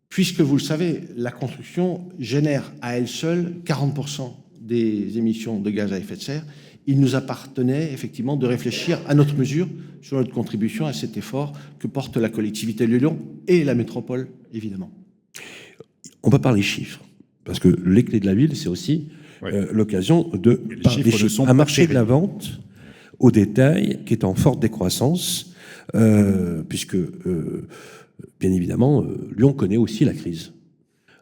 Speaker 12: Puisque, vous le savez, la construction génère à elle seule 40% des émissions de gaz à effet de serre, il nous appartenait effectivement de réfléchir à notre mesure sur notre contribution à cet effort que porte la collectivité de Lyon et la métropole, évidemment.
Speaker 2: On va parler chiffres, parce que les clés de la ville, c'est aussi l'occasion de parler des chiffres. Un marché de la vente au détail qui est en forte décroissance, puisque, bien évidemment, Lyon connaît aussi la crise.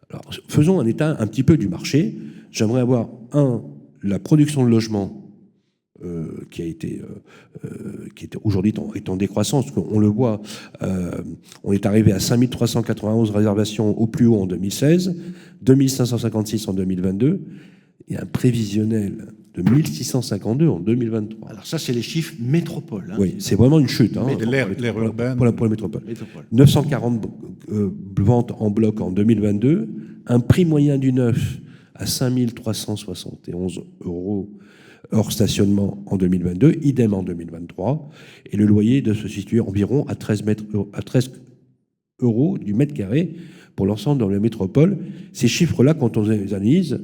Speaker 2: Alors, faisons un état un petit peu du marché. J'aimerais avoir, la production de logements qui est aujourd'hui en décroissance. On le voit, on est arrivé à 5391 réservations au plus haut en 2016, 2556 en 2022, et un prévisionnel de 1652 en 2023.
Speaker 12: Alors ça, c'est les chiffres métropole. Hein.
Speaker 2: Oui, c'est vraiment une chute. Hein,
Speaker 10: l'aire urbaine.
Speaker 2: Pour la métropole. 940 ventes en bloc en 2022, un prix moyen du neuf à 5371 € hors stationnement en 2022, idem en 2023, et le loyer de se situer environ à 13 € du mètre carré pour l'ensemble de la métropole. Ces chiffres-là, quand on les analyse,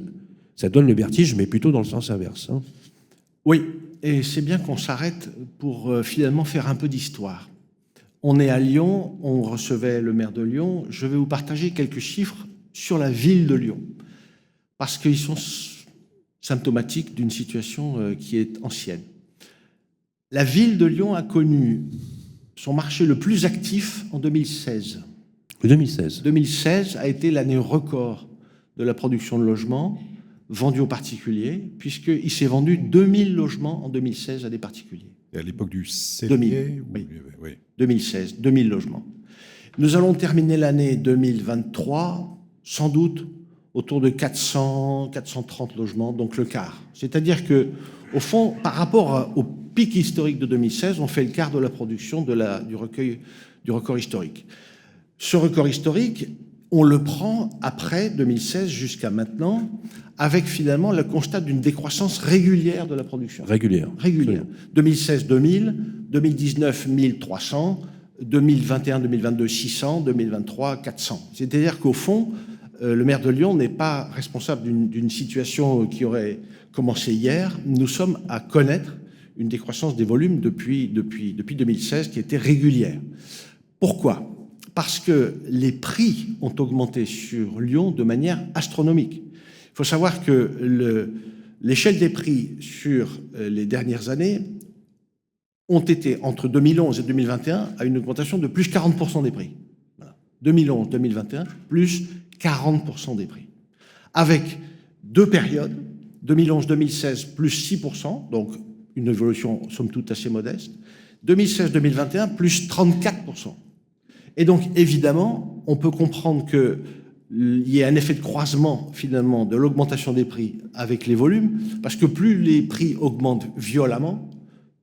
Speaker 2: ça donne le vertige, mais plutôt dans le sens inverse. Hein.
Speaker 12: Oui, et c'est bien qu'on s'arrête pour finalement faire un peu d'histoire. On est à Lyon, on recevait le maire de Lyon. Je vais vous partager quelques chiffres sur la ville de Lyon, parce qu'ils sont symptomatique d'une situation qui est ancienne. La ville de Lyon a connu son marché le plus actif en 2016. 2016 a été l'année record de la production de logements vendus aux particuliers, puisqu'il s'est vendu 2000 logements en 2016 à des particuliers.
Speaker 10: Et à l'époque du CDI,
Speaker 12: oui. 2016, 2000 logements. Nous allons terminer l'année 2023, sans doute, autour de 400, 430 logements, donc le quart. C'est-à-dire que, au fond, par rapport au pic historique de 2016, on fait le quart de la production du record historique. Ce record historique, on le prend après 2016 jusqu'à maintenant, avec finalement le constat d'une décroissance régulière de la production. Régulière. 2016, 2000, 2019, 1300, 2021, 2022, 600, 2023, 400. C'est-à-dire qu'au fond, le maire de Lyon n'est pas responsable d'une situation qui aurait commencé hier. Nous sommes à connaître une décroissance des volumes depuis 2016 qui était régulière. Pourquoi ? Parce que les prix ont augmenté sur Lyon de manière astronomique. Il faut savoir que l'échelle des prix sur les dernières années ont été, entre 2011 et 2021, à une augmentation de plus 40% des prix. Voilà. 2011-2021, plus 40% des prix. Avec deux périodes, 2011-2016, plus 6%, donc une évolution somme toute assez modeste, 2016-2021, plus 34%. Et donc, évidemment, on peut comprendre qu'il y ait un effet de croisement, finalement, de l'augmentation des prix avec les volumes, parce que plus les prix augmentent violemment,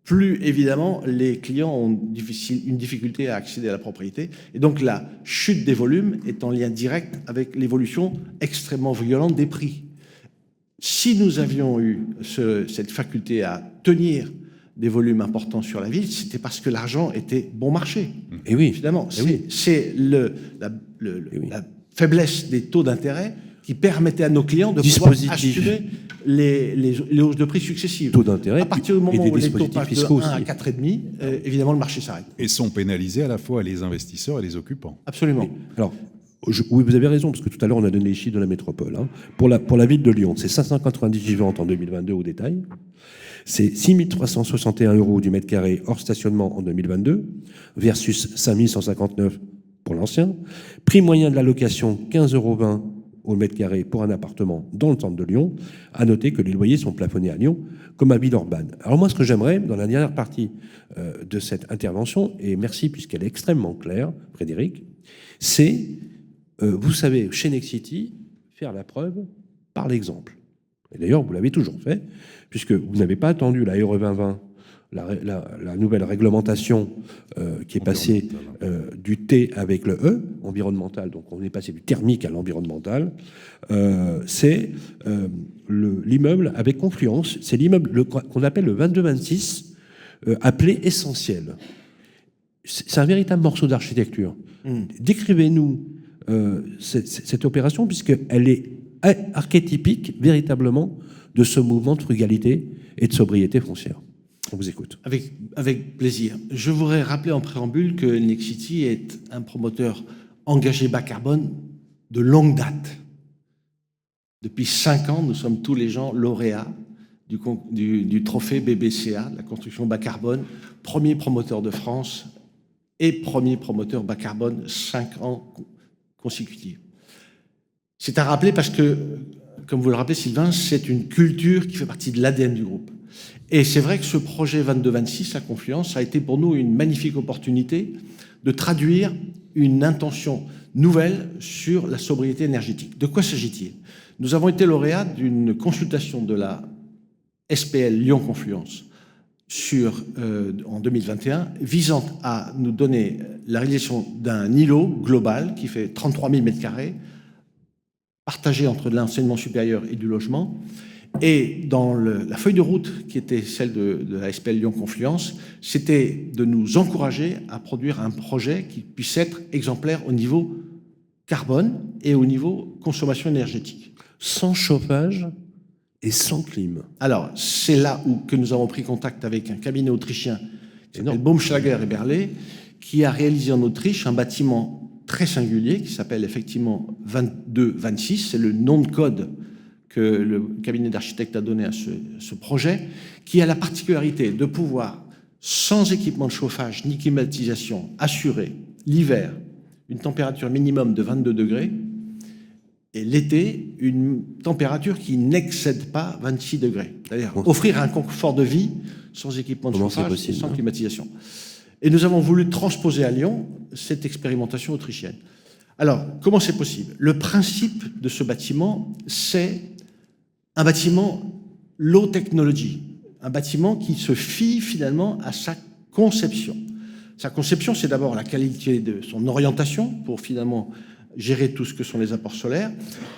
Speaker 12: plus, évidemment, les clients ont une difficulté à accéder à la propriété. Et donc, la chute des volumes est en lien direct avec l'évolution extrêmement violente des prix. Si nous avions eu cette faculté à tenir des volumes importants sur la ville, c'était parce que l'argent était bon marché.
Speaker 2: Et oui.
Speaker 12: Finalement, c'est la faiblesse des taux d'intérêt qui permettait à nos clients de pouvoir assumer les hausses de prix successives.
Speaker 2: Taux d'intérêt.
Speaker 12: À partir du moment où les taux passent de 1 à 4,5, évidemment, le marché s'arrête.
Speaker 10: Et sont pénalisés à la fois les investisseurs et les occupants.
Speaker 12: Absolument.
Speaker 2: Alors, Oui, vous avez raison, parce que tout à l'heure, on a donné les chiffres de la métropole. Hein. Pour la ville de Lyon, c'est 598 ventes en 2022 au détail. C'est 6 361 € du mètre carré hors stationnement en 2022 versus 5 159 pour l'ancien. Prix moyen de la location, 15,20 € au mètre carré pour un appartement dans le centre de Lyon. À noter que les loyers sont plafonnés à Lyon comme à Villeurbanne. Alors moi, ce que j'aimerais, dans la dernière partie de cette intervention, et merci puisqu'elle est extrêmement claire, Frédéric, c'est, vous savez, chez Nexity, faire la preuve par l'exemple. Et d'ailleurs, vous l'avez toujours fait, puisque vous n'avez pas attendu la RE 2020, la nouvelle réglementation qui est passée du T avec le E, environnemental, donc on est passé du thermique à l'environnemental, c'est l'immeuble avec Confluence, c'est l'immeuble qu'on appelle le 22-26, appelé essentiel. C'est un véritable morceau d'architecture. Décrivez-nous cette opération, puisqu'elle est archétypique véritablement de ce mouvement de frugalité et de sobriété foncière. On vous écoute.
Speaker 12: Avec plaisir. Je voudrais rappeler en préambule que Nexity est un promoteur engagé bas carbone de longue date. Depuis 5 ans, nous sommes tous les gens lauréats du trophée BBCA, la construction bas carbone, premier promoteur de France et premier promoteur bas carbone 5 ans consécutifs. C'est à rappeler parce que, comme vous le rappelez, Sylvain, c'est une culture qui fait partie de l'ADN du groupe. Et c'est vrai que ce projet 22-26 à Confluence a été pour nous une magnifique opportunité de traduire une intention nouvelle sur la sobriété énergétique. De quoi s'agit-il? Nous avons été lauréats d'une consultation de la SPL Lyon-Confluence en 2021, visant à nous donner la réalisation d'un îlot global qui fait 33 000 m², partagé entre l'enseignement supérieur et du logement. Et dans la feuille de route qui était celle de la SPL Lyon-Confluence, c'était de nous encourager à produire un projet qui puisse être exemplaire au niveau carbone et au niveau consommation énergétique.
Speaker 2: Sans chauffage et sans clim.
Speaker 12: Alors, c'est là que nous avons pris contact avec un cabinet autrichien qui s'appelle Baumschlager et Berlet, qui a réalisé en Autriche un bâtiment très singulier qui s'appelle effectivement 22-26. C'est le nom de code que le cabinet d'architectes a donné à ce projet, qui a la particularité de pouvoir, sans équipement de chauffage ni climatisation, assurer l'hiver une température minimum de 22 degrés et l'été une température qui n'excède pas 26 degrés. C'est-à-dire offrir un confort de vie sans équipement de chauffage et sans climatisation. Et nous avons voulu transposer à Lyon cette expérimentation autrichienne. Alors, comment c'est possible? Le principe de ce bâtiment, c'est un bâtiment low technology, un bâtiment qui se fie finalement à sa conception. Sa conception, c'est d'abord la qualité de son orientation pour finalement gérer tout ce que sont les apports solaires,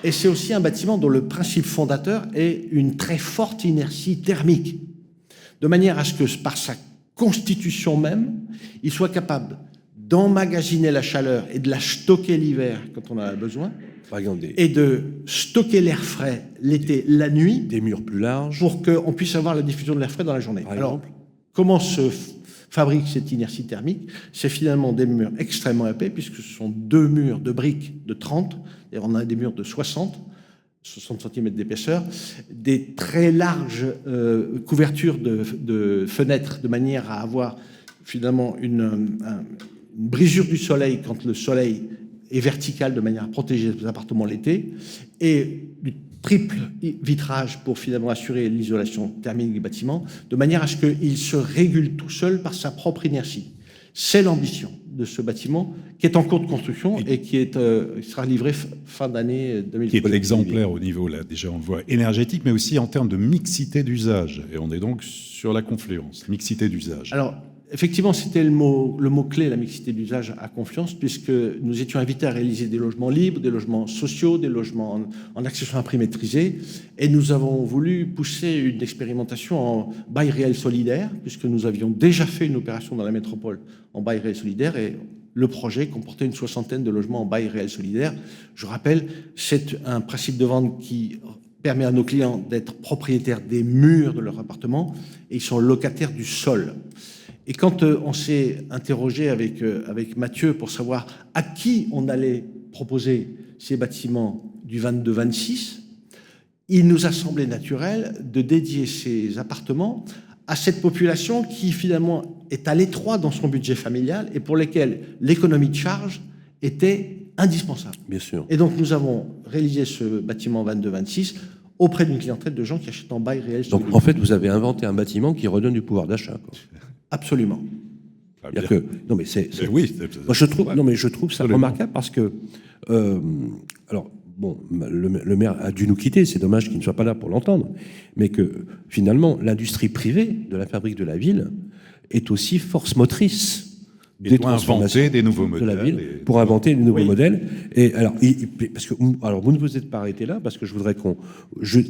Speaker 12: et c'est aussi un bâtiment dont le principe fondateur est une très forte inertie thermique, de manière à ce que, par sa constitution même, il soit capable d'emmagasiner la chaleur et de la stocker l'hiver quand on en a besoin, et de stocker l'air frais l'été, la nuit,
Speaker 2: des murs plus larges,
Speaker 12: pour qu'on puisse avoir la diffusion de l'air frais dans la journée. Alors, comment se fabrique cette inertie thermique? C'est finalement des murs extrêmement épais, puisque ce sont 2 murs de briques de 30, et on a des murs de 60 cm d'épaisseur, des très larges couvertures de fenêtres, de manière à avoir finalement une brisure du soleil quand le soleil est vertical, de manière à protéger les appartements l'été, et du triple vitrage pour finalement assurer l'isolation thermique du bâtiment, de manière à ce qu'il se régule tout seul par sa propre inertie. C'est l'ambition de ce bâtiment qui est en cours de construction et qui sera livré fin d'année 2020.
Speaker 10: Qui est exemplaire au niveau, là, déjà on le voit, énergétique, mais aussi en termes de mixité d'usage. Et on est donc sur la Confluence, mixité d'usage.
Speaker 12: Alors, effectivement, c'était le mot-clé, la mixité d'usage à Confluence, puisque nous étions invités à réaliser des logements libres, des logements sociaux, des logements en accession à prix maîtrisé, et nous avons voulu pousser une expérimentation en bail réel solidaire, puisque nous avions déjà fait une opération dans la métropole en bail réel solidaire, et le projet comportait une 60aine de logements en bail réel solidaire. Je rappelle, c'est un principe de vente qui permet à nos clients d'être propriétaires des murs de leur appartement, et ils sont locataires du sol. Et quand on s'est interrogé avec Mathieu pour savoir à qui on allait proposer ces bâtiments du 22-26, il nous a semblé naturel de dédier ces appartements à cette population qui finalement est à l'étroit dans son budget familial et pour lesquels l'économie de charge était indispensable.
Speaker 2: Bien sûr.
Speaker 12: Et donc nous avons réalisé ce bâtiment 22-26 auprès d'une clientèle de gens qui achètent en bail réel.
Speaker 2: Donc en fait, vous avez inventé un bâtiment qui redonne du pouvoir d'achat.
Speaker 12: Absolument.
Speaker 2: Que, non mais c'est
Speaker 10: oui.
Speaker 2: Moi je trouve, non mais je trouve ça remarquable parce que alors bon, le maire a dû nous quitter, c'est dommage qu'il ne soit pas là pour l'entendre, mais que finalement l'industrie privée de la fabrique de la ville est aussi force motrice des transformations
Speaker 10: inventer des nouveaux modèles
Speaker 2: de la ville pour inventer des nouveaux modèles. Et alors, parce que alors vous ne vous êtes pas arrêté là parce que je voudrais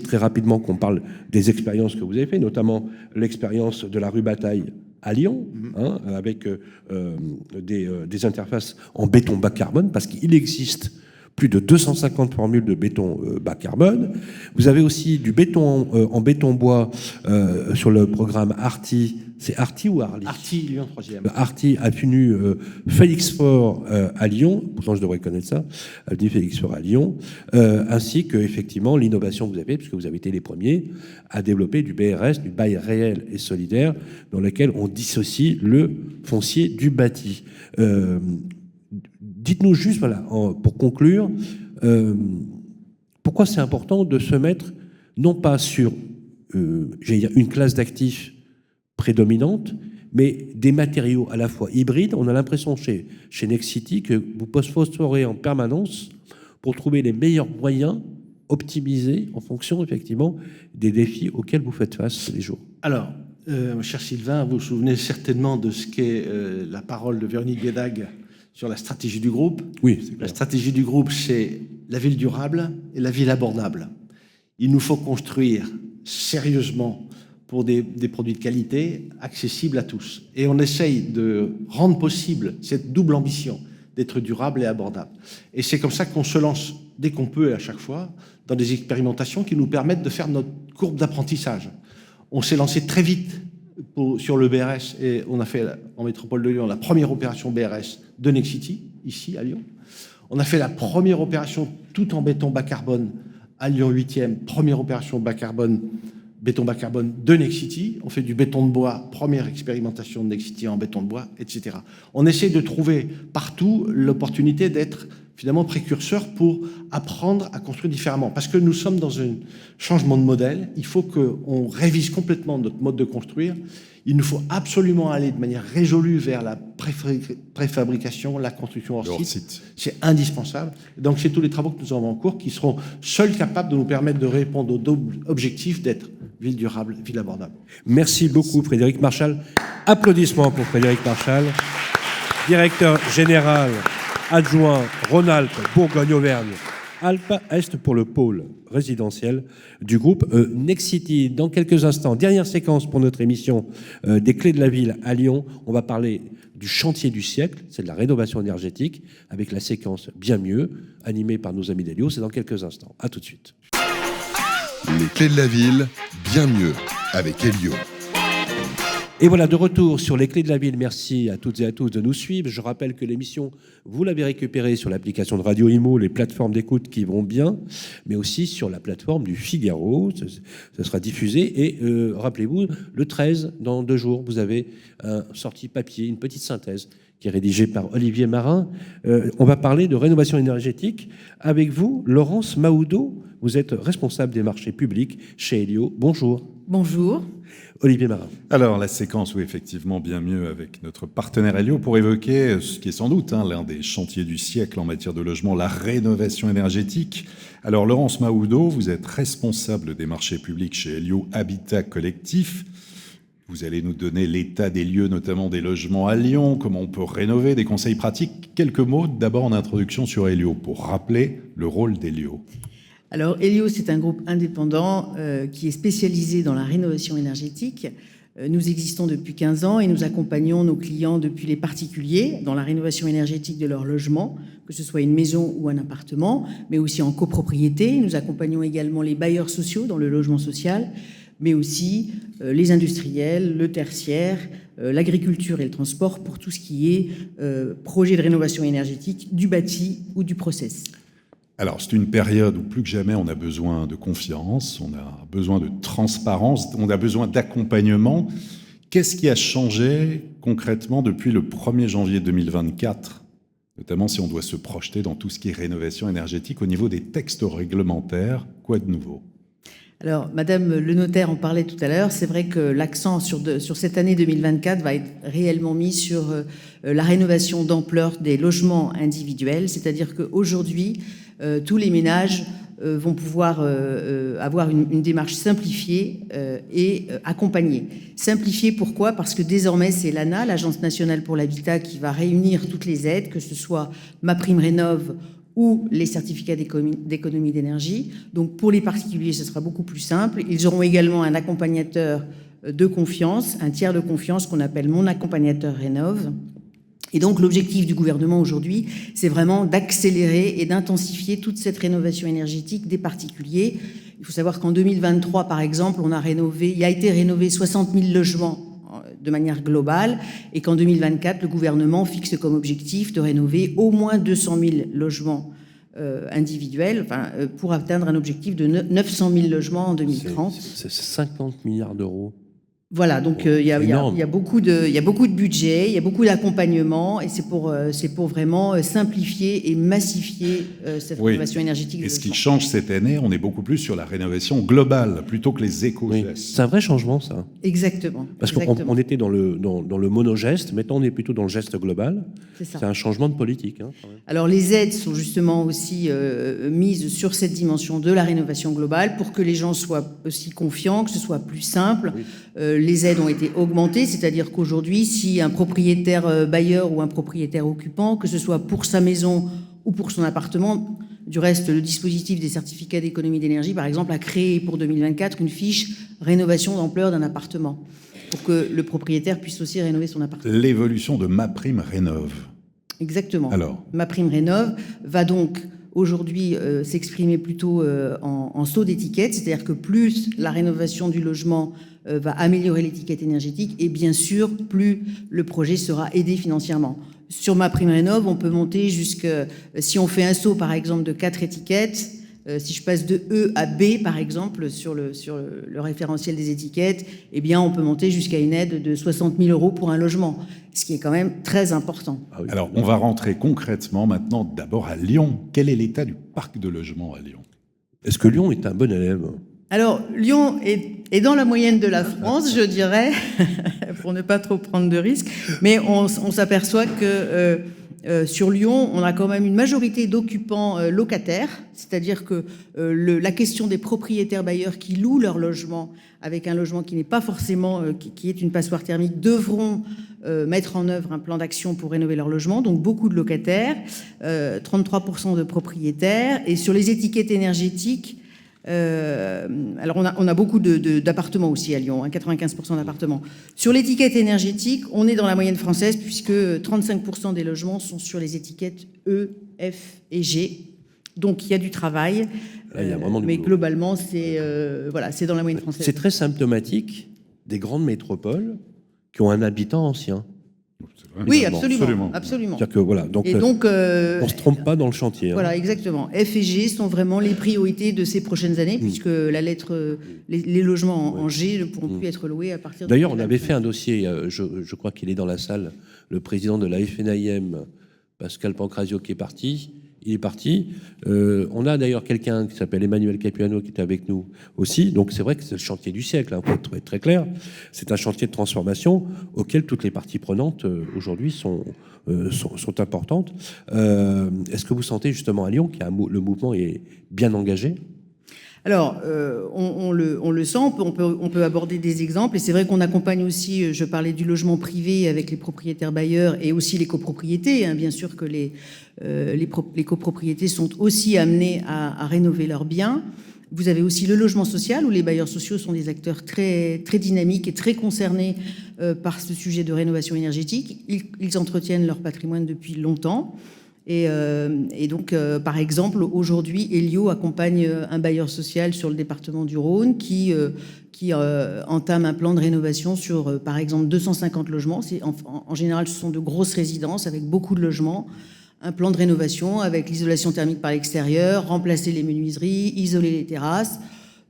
Speaker 2: très rapidement qu'on parle des expériences que vous avez faites, notamment l'expérience de la rue Bataille à Lyon, avec des interfaces en béton bas carbone, parce qu'il existe plus de 250 formules de béton bas carbone. Vous avez aussi du béton en béton bois sur le programme ARTI. C'est ARTI ou Arly ?
Speaker 12: ARTI, Lyon 3e.
Speaker 2: ARTI, avenue Félix Faure à Lyon, pourtant je devrais connaître ça, avenue Félix Faure à Lyon, ainsi que effectivement l'innovation que vous avez, puisque vous avez été les premiers à développer du BRS, du bail réel et solidaire, dans lequel on dissocie le foncier du bâti. Dites-nous juste, voilà, pour conclure, pourquoi c'est important de se mettre non pas sur une classe d'actifs prédominante, mais des matériaux à la fois hybrides. On a l'impression chez Nexity que vous phosphorez en permanence pour trouver les meilleurs moyens optimisés en fonction effectivement des défis auxquels vous faites face tous les jours.
Speaker 12: Alors, cher Sylvain, vous vous souvenez certainement de ce qu'est la parole de Véronique Guédag sur la stratégie du groupe.
Speaker 2: Oui.
Speaker 12: La stratégie du groupe, c'est la ville durable et la ville abordable. Il nous faut construire sérieusement pour des produits de qualité accessibles à tous. Et on essaye de rendre possible cette double ambition d'être durable et abordable. Et c'est comme ça qu'on se lance dès qu'on peut et à chaque fois dans des expérimentations qui nous permettent de faire notre courbe d'apprentissage. On s'est lancé très vite sur le BRS et on a fait en métropole de Lyon la première opération BRS de Nexity, ici à Lyon. On a fait la première opération tout en béton bas carbone à Lyon 8e, première opération bas carbone, béton bas carbone de Nexity. On fait du béton de bois, première expérimentation de Nexity en béton de bois, etc. On essaie de trouver partout l'opportunité d'être finalement précurseur pour apprendre à construire différemment. Parce que nous sommes dans un changement de modèle. Il faut qu'on révise complètement notre mode de construire. Il nous faut absolument aller de manière résolue vers la préfabrication, la construction hors site. C'est indispensable. Donc, c'est tous les travaux que nous avons en cours qui seront seuls capables de nous permettre de répondre au double objectif d'être ville durable, ville abordable.
Speaker 2: Merci beaucoup, Frédéric Marchal. Applaudissements pour Frédéric Marchal, directeur général adjoint Rhône-Alpes, Bourgogne-Auvergne, Alpes-Est pour le pôle résidentiel du groupe Nexity. Dans quelques instants, dernière séquence pour notre émission des clés de la ville à Lyon. On va parler du chantier du siècle, c'est de la rénovation énergétique, avec la séquence Bien mieux, animée par nos amis d'Elio. C'est dans quelques instants. À tout de suite.
Speaker 1: Les clés de la ville, Bien mieux, avec Elio.
Speaker 2: Et voilà, de retour sur les clés de la ville. Merci à toutes et à tous de nous suivre. Je rappelle que l'émission, vous l'avez récupérée sur l'application de Radio Imo, les plateformes d'écoute qui vont bien, mais aussi sur la plateforme du Figaro. Ça sera diffusé. Et rappelez-vous, le 13, dans 2 jours, vous avez un sorti papier, une petite synthèse qui est rédigée par Olivier Marin. On va parler de rénovation énergétique avec vous, Laurence Mahoudeau. Vous êtes responsable des marchés publics chez Elio. Bonjour.
Speaker 13: Bonjour.
Speaker 2: Olivier Marin.
Speaker 10: Alors, la séquence, oui, effectivement, bien mieux avec notre partenaire Elio pour évoquer ce qui est sans doute l'un des chantiers du siècle en matière de logement, la rénovation énergétique. Alors, Laurence Mahoudeau, vous êtes responsable des marchés publics chez Elio Habitat Collectif. Vous allez nous donner l'état des lieux, notamment des logements à Lyon, comment on peut rénover, des conseils pratiques. Quelques mots d'abord en introduction sur Elio pour rappeler le rôle d'Elio.
Speaker 13: Alors, Elio, c'est un groupe indépendant qui est spécialisé dans la rénovation énergétique. Nous existons depuis 15 ans et nous accompagnons nos clients depuis les particuliers dans la rénovation énergétique de leur logement, que ce soit une maison ou un appartement, mais aussi en copropriété. Nous accompagnons également les bailleurs sociaux dans le logement social, mais aussi les industriels, le tertiaire, l'agriculture et le transport pour tout ce qui est projet de rénovation énergétique du bâti ou du process.
Speaker 10: Alors, c'est une période où plus que jamais on a besoin de confiance, on a besoin de transparence, on a besoin d'accompagnement. Qu'est-ce qui a changé concrètement depuis le 1er janvier 2024, notamment si on doit se projeter dans tout ce qui est rénovation énergétique au niveau des textes réglementaires? Quoi de nouveau?
Speaker 13: Alors, Madame le notaire en parlait tout à l'heure, c'est vrai que l'accent sur cette année 2024 va être réellement mis sur la rénovation d'ampleur des logements individuels, c'est-à-dire qu'aujourd'hui, tous les ménages vont pouvoir avoir une démarche simplifiée et accompagnée. Simplifiée, pourquoi? Parce que désormais, c'est l'ANA, l'Agence nationale pour l'habitat, qui va réunir toutes les aides, que ce soit MaPrimeRénov' ou les certificats d'économie d'énergie. Donc pour les particuliers, ce sera beaucoup plus simple. Ils auront également un accompagnateur de confiance, un tiers de confiance qu'on appelle Mon Accompagnateur Rénov'. Et donc l'objectif du gouvernement aujourd'hui, c'est vraiment d'accélérer et d'intensifier toute cette rénovation énergétique des particuliers. Il faut savoir qu'en 2023, par exemple, il a été rénové 60 000 logements de manière globale, et qu'en 2024, le gouvernement fixe comme objectif de rénover au moins 200 000 logements individuels, pour atteindre un objectif de 900 000 logements en 2030.
Speaker 2: C'est 50 milliards d'euros.
Speaker 13: Voilà, donc il y a beaucoup de budget, il y a beaucoup d'accompagnement, et c'est pour vraiment simplifier et massifier cette rénovation énergétique.
Speaker 10: Et ce qui change cette année, on est beaucoup plus sur la rénovation globale plutôt que les éco-gestes.
Speaker 2: C'est un vrai changement, ça.
Speaker 13: Exactement.
Speaker 2: Parce qu'on était dans le monogeste, maintenant on est plutôt dans le geste global. C'est un changement de politique. Hein, quand même.
Speaker 13: Alors les aides sont justement aussi mises sur cette dimension de la rénovation globale pour que les gens soient aussi confiants, que ce soit plus simple. Oui. Les aides ont été augmentées, c'est-à-dire qu'aujourd'hui, si un propriétaire bailleur ou un propriétaire occupant, que ce soit pour sa maison ou pour son appartement, du reste, le dispositif des certificats d'économie d'énergie, par exemple, a créé pour 2024 une fiche rénovation d'ampleur d'un appartement, pour que le propriétaire puisse aussi rénover son appartement.
Speaker 10: L'évolution de MaPrimeRénov'.
Speaker 13: Exactement.
Speaker 10: Alors,
Speaker 13: MaPrimeRénov' va donc aujourd'hui s'exprimer plutôt en saut d'étiquette, c'est-à-dire que plus la rénovation du logement va améliorer l'étiquette énergétique, et bien sûr, plus le projet sera aidé financièrement. Sur MaPrimeRénov', on peut monter si on fait un saut par exemple de 4 étiquettes, si je passe de E à B par exemple sur le référentiel des étiquettes, eh bien on peut monter jusqu'à une aide de 60 000 € pour un logement, ce qui est quand même très important.
Speaker 10: Ah oui. Alors on va rentrer concrètement maintenant d'abord à Lyon. Quel est l'état du parc de logement à Lyon?
Speaker 2: Est-ce que Lyon est un bon élève?
Speaker 13: Alors, Lyon est dans la moyenne de la France, je dirais, pour ne pas trop prendre de risques, mais on s'aperçoit que sur Lyon, on a quand même une majorité d'occupants locataires, c'est-à-dire que la question des propriétaires bailleurs qui louent leur logement avec un logement qui n'est pas forcément, qui est une passoire thermique, devront mettre en œuvre un plan d'action pour rénover leur logement, donc beaucoup de locataires, 33% de propriétaires, et sur les étiquettes énergétiques, alors on a beaucoup d'appartements aussi à Lyon, 95% d'appartements. Sur l'étiquette énergétique, on est dans la moyenne française puisque 35% des logements sont sur les étiquettes E, F et G. Donc il y a du travail,
Speaker 2: là, il y a vraiment
Speaker 13: mais
Speaker 2: boulot.
Speaker 13: Globalement c'est dans la moyenne française.
Speaker 2: C'est très symptomatique des grandes métropoles qui ont un habitant ancien.
Speaker 13: Oui, absolument.
Speaker 2: Que, voilà, donc, on ne se trompe pas dans le chantier.
Speaker 13: Voilà, exactement. F et G sont vraiment les priorités de ces prochaines années, puisque la lettre, les logements en G ne pourront plus être loués à partir de...
Speaker 2: D'ailleurs, on avait fait un dossier, je crois qu'il est dans la salle, le président de la FNIM, Pascal Pancrazio, qui est parti. Il est parti. On a d'ailleurs quelqu'un qui s'appelle Emmanuel Capuano qui est avec nous aussi. Donc c'est vrai que c'est le chantier du siècle, hein, pour être très clair. C'est un chantier de transformation auquel toutes les parties prenantes aujourd'hui sont importantes. Est-ce que vous sentez justement à Lyon que le mouvement est bien engagé ?
Speaker 13: Alors, on le sent, on peut aborder des exemples, et c'est vrai qu'on accompagne aussi, je parlais du logement privé avec les propriétaires bailleurs et aussi les copropriétés, hein, bien sûr que les copropriétés sont aussi amenées à rénover leurs biens. Vous avez aussi le logement social, où les bailleurs sociaux sont des acteurs très, très dynamiques et très concernés par ce sujet de rénovation énergétique. Ils entretiennent leur patrimoine depuis longtemps. Et donc, par exemple, aujourd'hui, Elio accompagne un bailleur social sur le département du Rhône qui entame un plan de rénovation sur, par exemple, 250 logements. En général, ce sont de grosses résidences avec beaucoup de logements. Un plan de rénovation avec l'isolation thermique par l'extérieur, remplacer les menuiseries, isoler les terrasses.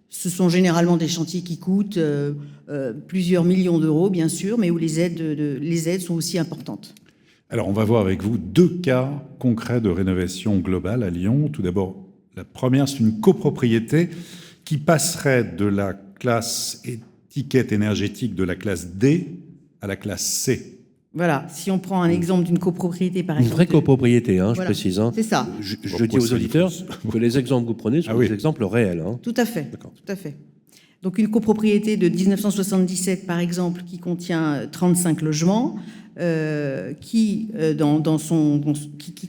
Speaker 13: Ce sont généralement des chantiers qui coûtent plusieurs millions d'euros, bien sûr, mais où les aides sont aussi importantes.
Speaker 10: Alors, on va voir avec vous 2 cas concrets de rénovation globale à Lyon. Tout d'abord, la première, c'est une copropriété qui passerait de la classe étiquette énergétique de la classe D à la classe C.
Speaker 13: Voilà, si on prend un exemple d'une copropriété, par exemple...
Speaker 2: Une vraie copropriété, hein,
Speaker 13: voilà,
Speaker 2: je précise. Hein.
Speaker 13: C'est ça.
Speaker 2: Je dis aux auditeurs que les exemples que vous prenez sont des exemples réels. Hein.
Speaker 13: Tout à fait, tout à fait. Donc une copropriété de 1977, par exemple, qui contient 35 logements, qui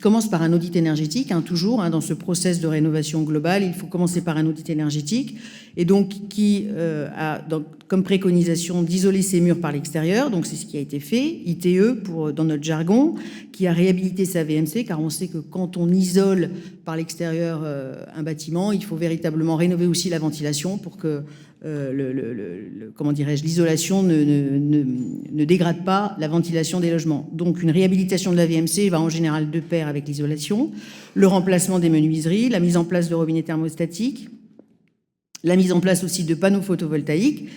Speaker 13: commence par un audit énergétique, toujours, dans ce process de rénovation globale, il faut commencer par un audit énergétique, et donc qui a comme préconisation d'isoler ses murs par l'extérieur, donc c'est ce qui a été fait, ITE dans notre jargon, qui a réhabilité sa VMC, car on sait que quand on isole par l'extérieur un bâtiment, il faut véritablement rénover aussi la ventilation pour que l'isolation ne dégrade pas la ventilation des logements. Donc une réhabilitation de la VMC va en général de pair avec l'isolation, le remplacement des menuiseries, la mise en place de robinets thermostatiques, la mise en place aussi de panneaux photovoltaïques.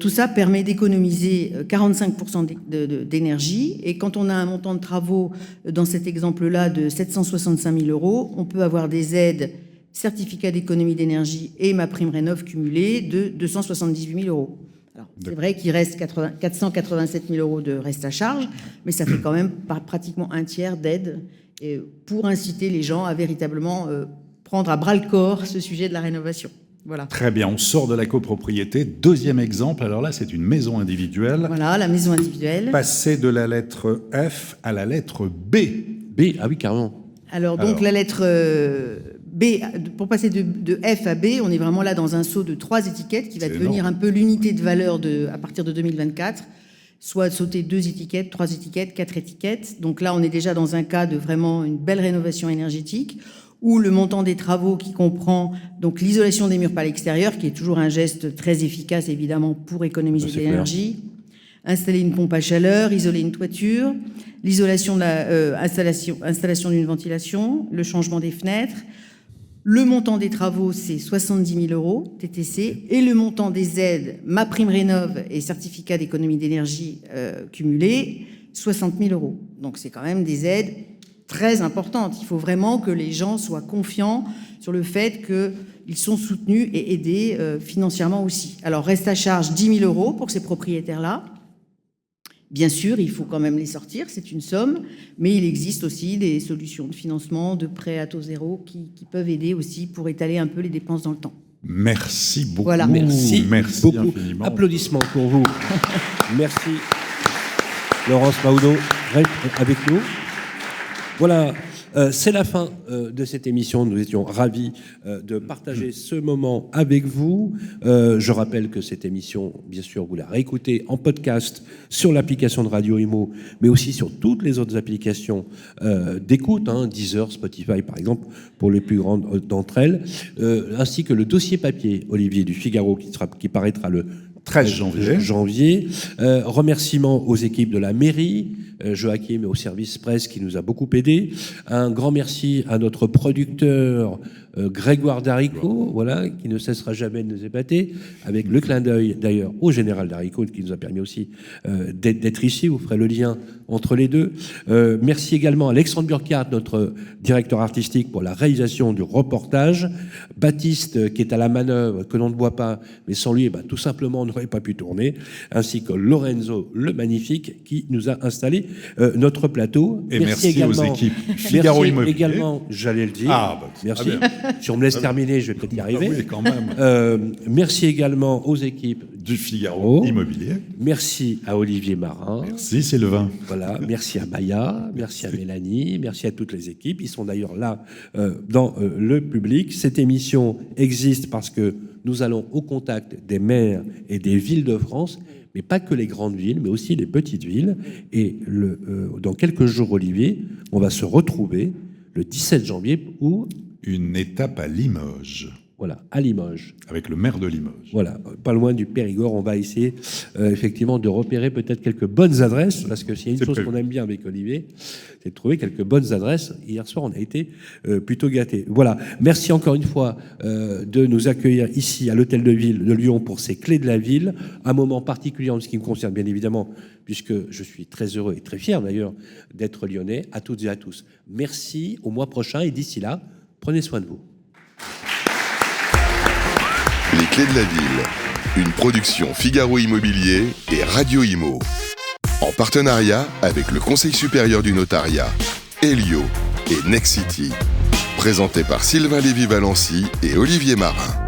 Speaker 13: Tout ça permet d'économiser 45% d'énergie. Et quand on a un montant de travaux, dans cet exemple-là, de 765 000 €, on peut avoir des aides certificat d'économie d'énergie et ma prime rénov cumulée de 278 000 €. Alors, c'est vrai qu'il reste 487 000 € de reste à charge, mais ça fait quand même pratiquement un tiers d'aide pour inciter les gens à véritablement prendre à bras-le-corps ce sujet de la rénovation. Voilà.
Speaker 10: Très bien, on sort de la copropriété. Deuxième exemple, alors là, c'est une maison individuelle.
Speaker 13: Voilà, la maison individuelle.
Speaker 10: Passer de la lettre F à la lettre B.
Speaker 2: B, ah oui, carrément.
Speaker 13: Alors, la lettre... B, pour passer de F à B, on est vraiment là dans un saut de 3 étiquettes qui va devenir un peu l'unité de valeur à partir de 2024, soit sauter 2 étiquettes, 3 étiquettes, 4 étiquettes. Donc là, on est déjà dans un cas de vraiment une belle rénovation énergétique où le montant des travaux qui comprend donc l'isolation des murs par l'extérieur, qui est toujours un geste très efficace évidemment pour économiser de l'énergie, installer une pompe à chaleur, isoler une toiture, l'isolation de installation d'une ventilation, le changement des fenêtres. Le montant des travaux, c'est 70 000 € TTC, et le montant des aides, ma prime rénov et certificat d'économie d'énergie cumulés, 60 000 €. Donc c'est quand même des aides très importantes. Il faut vraiment que les gens soient confiants sur le fait qu'ils sont soutenus et aidés financièrement aussi. Alors reste à charge 10 000 € pour ces propriétaires-là. Bien sûr, il faut quand même les sortir, c'est une somme, mais il existe aussi des solutions de financement, de prêts à taux zéro qui peuvent aider aussi pour étaler un peu les dépenses dans le temps.
Speaker 10: Merci beaucoup.
Speaker 13: Voilà.
Speaker 2: Merci beaucoup.
Speaker 10: Infiniment.
Speaker 2: Applaudissements pour vous. Merci. Laurence Mahoudeau, reste avec nous. Voilà. C'est la fin de cette émission. Nous étions ravis de partager ce moment avec vous. Je rappelle que cette émission, bien sûr, vous la réécoutez en podcast sur l'application de Radio Imo, mais aussi sur toutes les autres applications d'écoute, Deezer, Spotify, par exemple, pour les plus grandes d'entre elles, ainsi que le dossier papier, Olivier, du Figaro, qui paraîtra le 13 janvier. Remerciements aux équipes de la mairie, Joachim et au service presse qui nous a beaucoup aidé. Un grand merci à notre producteur Grégoire Daricot, voilà, qui ne cessera jamais de nous épater, avec le clin d'œil d'ailleurs au général Daricot qui nous a permis aussi d'être ici. Vous ferez le lien entre les deux. Merci également à Alexandre Burkhardt, notre directeur artistique, pour la réalisation du reportage. Baptiste qui est à la manœuvre, que l'on ne voit pas, mais sans lui, tout simplement, on n'aurait pas pu tourner, ainsi que Lorenzo le Magnifique qui nous a installé notre plateau.
Speaker 10: Et merci également aux équipes Figaro Immobilier.
Speaker 2: Également, j'allais le dire. Merci. Si on me laisse terminer, je vais peut-être y arriver.
Speaker 10: Oui, quand même.
Speaker 2: Merci également aux équipes
Speaker 10: du Figaro Immobilier.
Speaker 2: Merci à Olivier Marin.
Speaker 10: Merci Sylvain.
Speaker 2: Voilà, merci à Maya, merci à Mélanie, merci à toutes les équipes. Ils sont d'ailleurs là dans le public. Cette émission existe parce que nous allons au contact des maires et des villes de France, mais pas que les grandes villes, mais aussi les petites villes. Et dans quelques jours, Olivier, on va se retrouver le 17 janvier, où
Speaker 10: une étape à Limoges.
Speaker 2: Voilà, à Limoges.
Speaker 10: Avec le maire de Limoges.
Speaker 2: Voilà, pas loin du Périgord. On va essayer effectivement de repérer peut-être quelques bonnes adresses, parce que s'il y a une chose qu'on aime bien avec Olivier, c'est de trouver quelques bonnes adresses. Hier soir, on a été plutôt gâtés. Voilà, merci encore une fois de nous accueillir ici à l'Hôtel de Ville de Lyon pour ces clés de la ville. Un moment particulier en ce qui me concerne, bien évidemment, puisque je suis très heureux et très fier d'ailleurs d'être lyonnais. À toutes et à tous. Merci, au mois prochain, et d'ici là, prenez soin de vous.
Speaker 1: Les clés de la ville, une production Figaro Immobilier et Radio Imo. En partenariat avec le Conseil supérieur du notariat, Elio et Nexity. Présenté par Sylvain Lévy-Valency et Olivier Marin.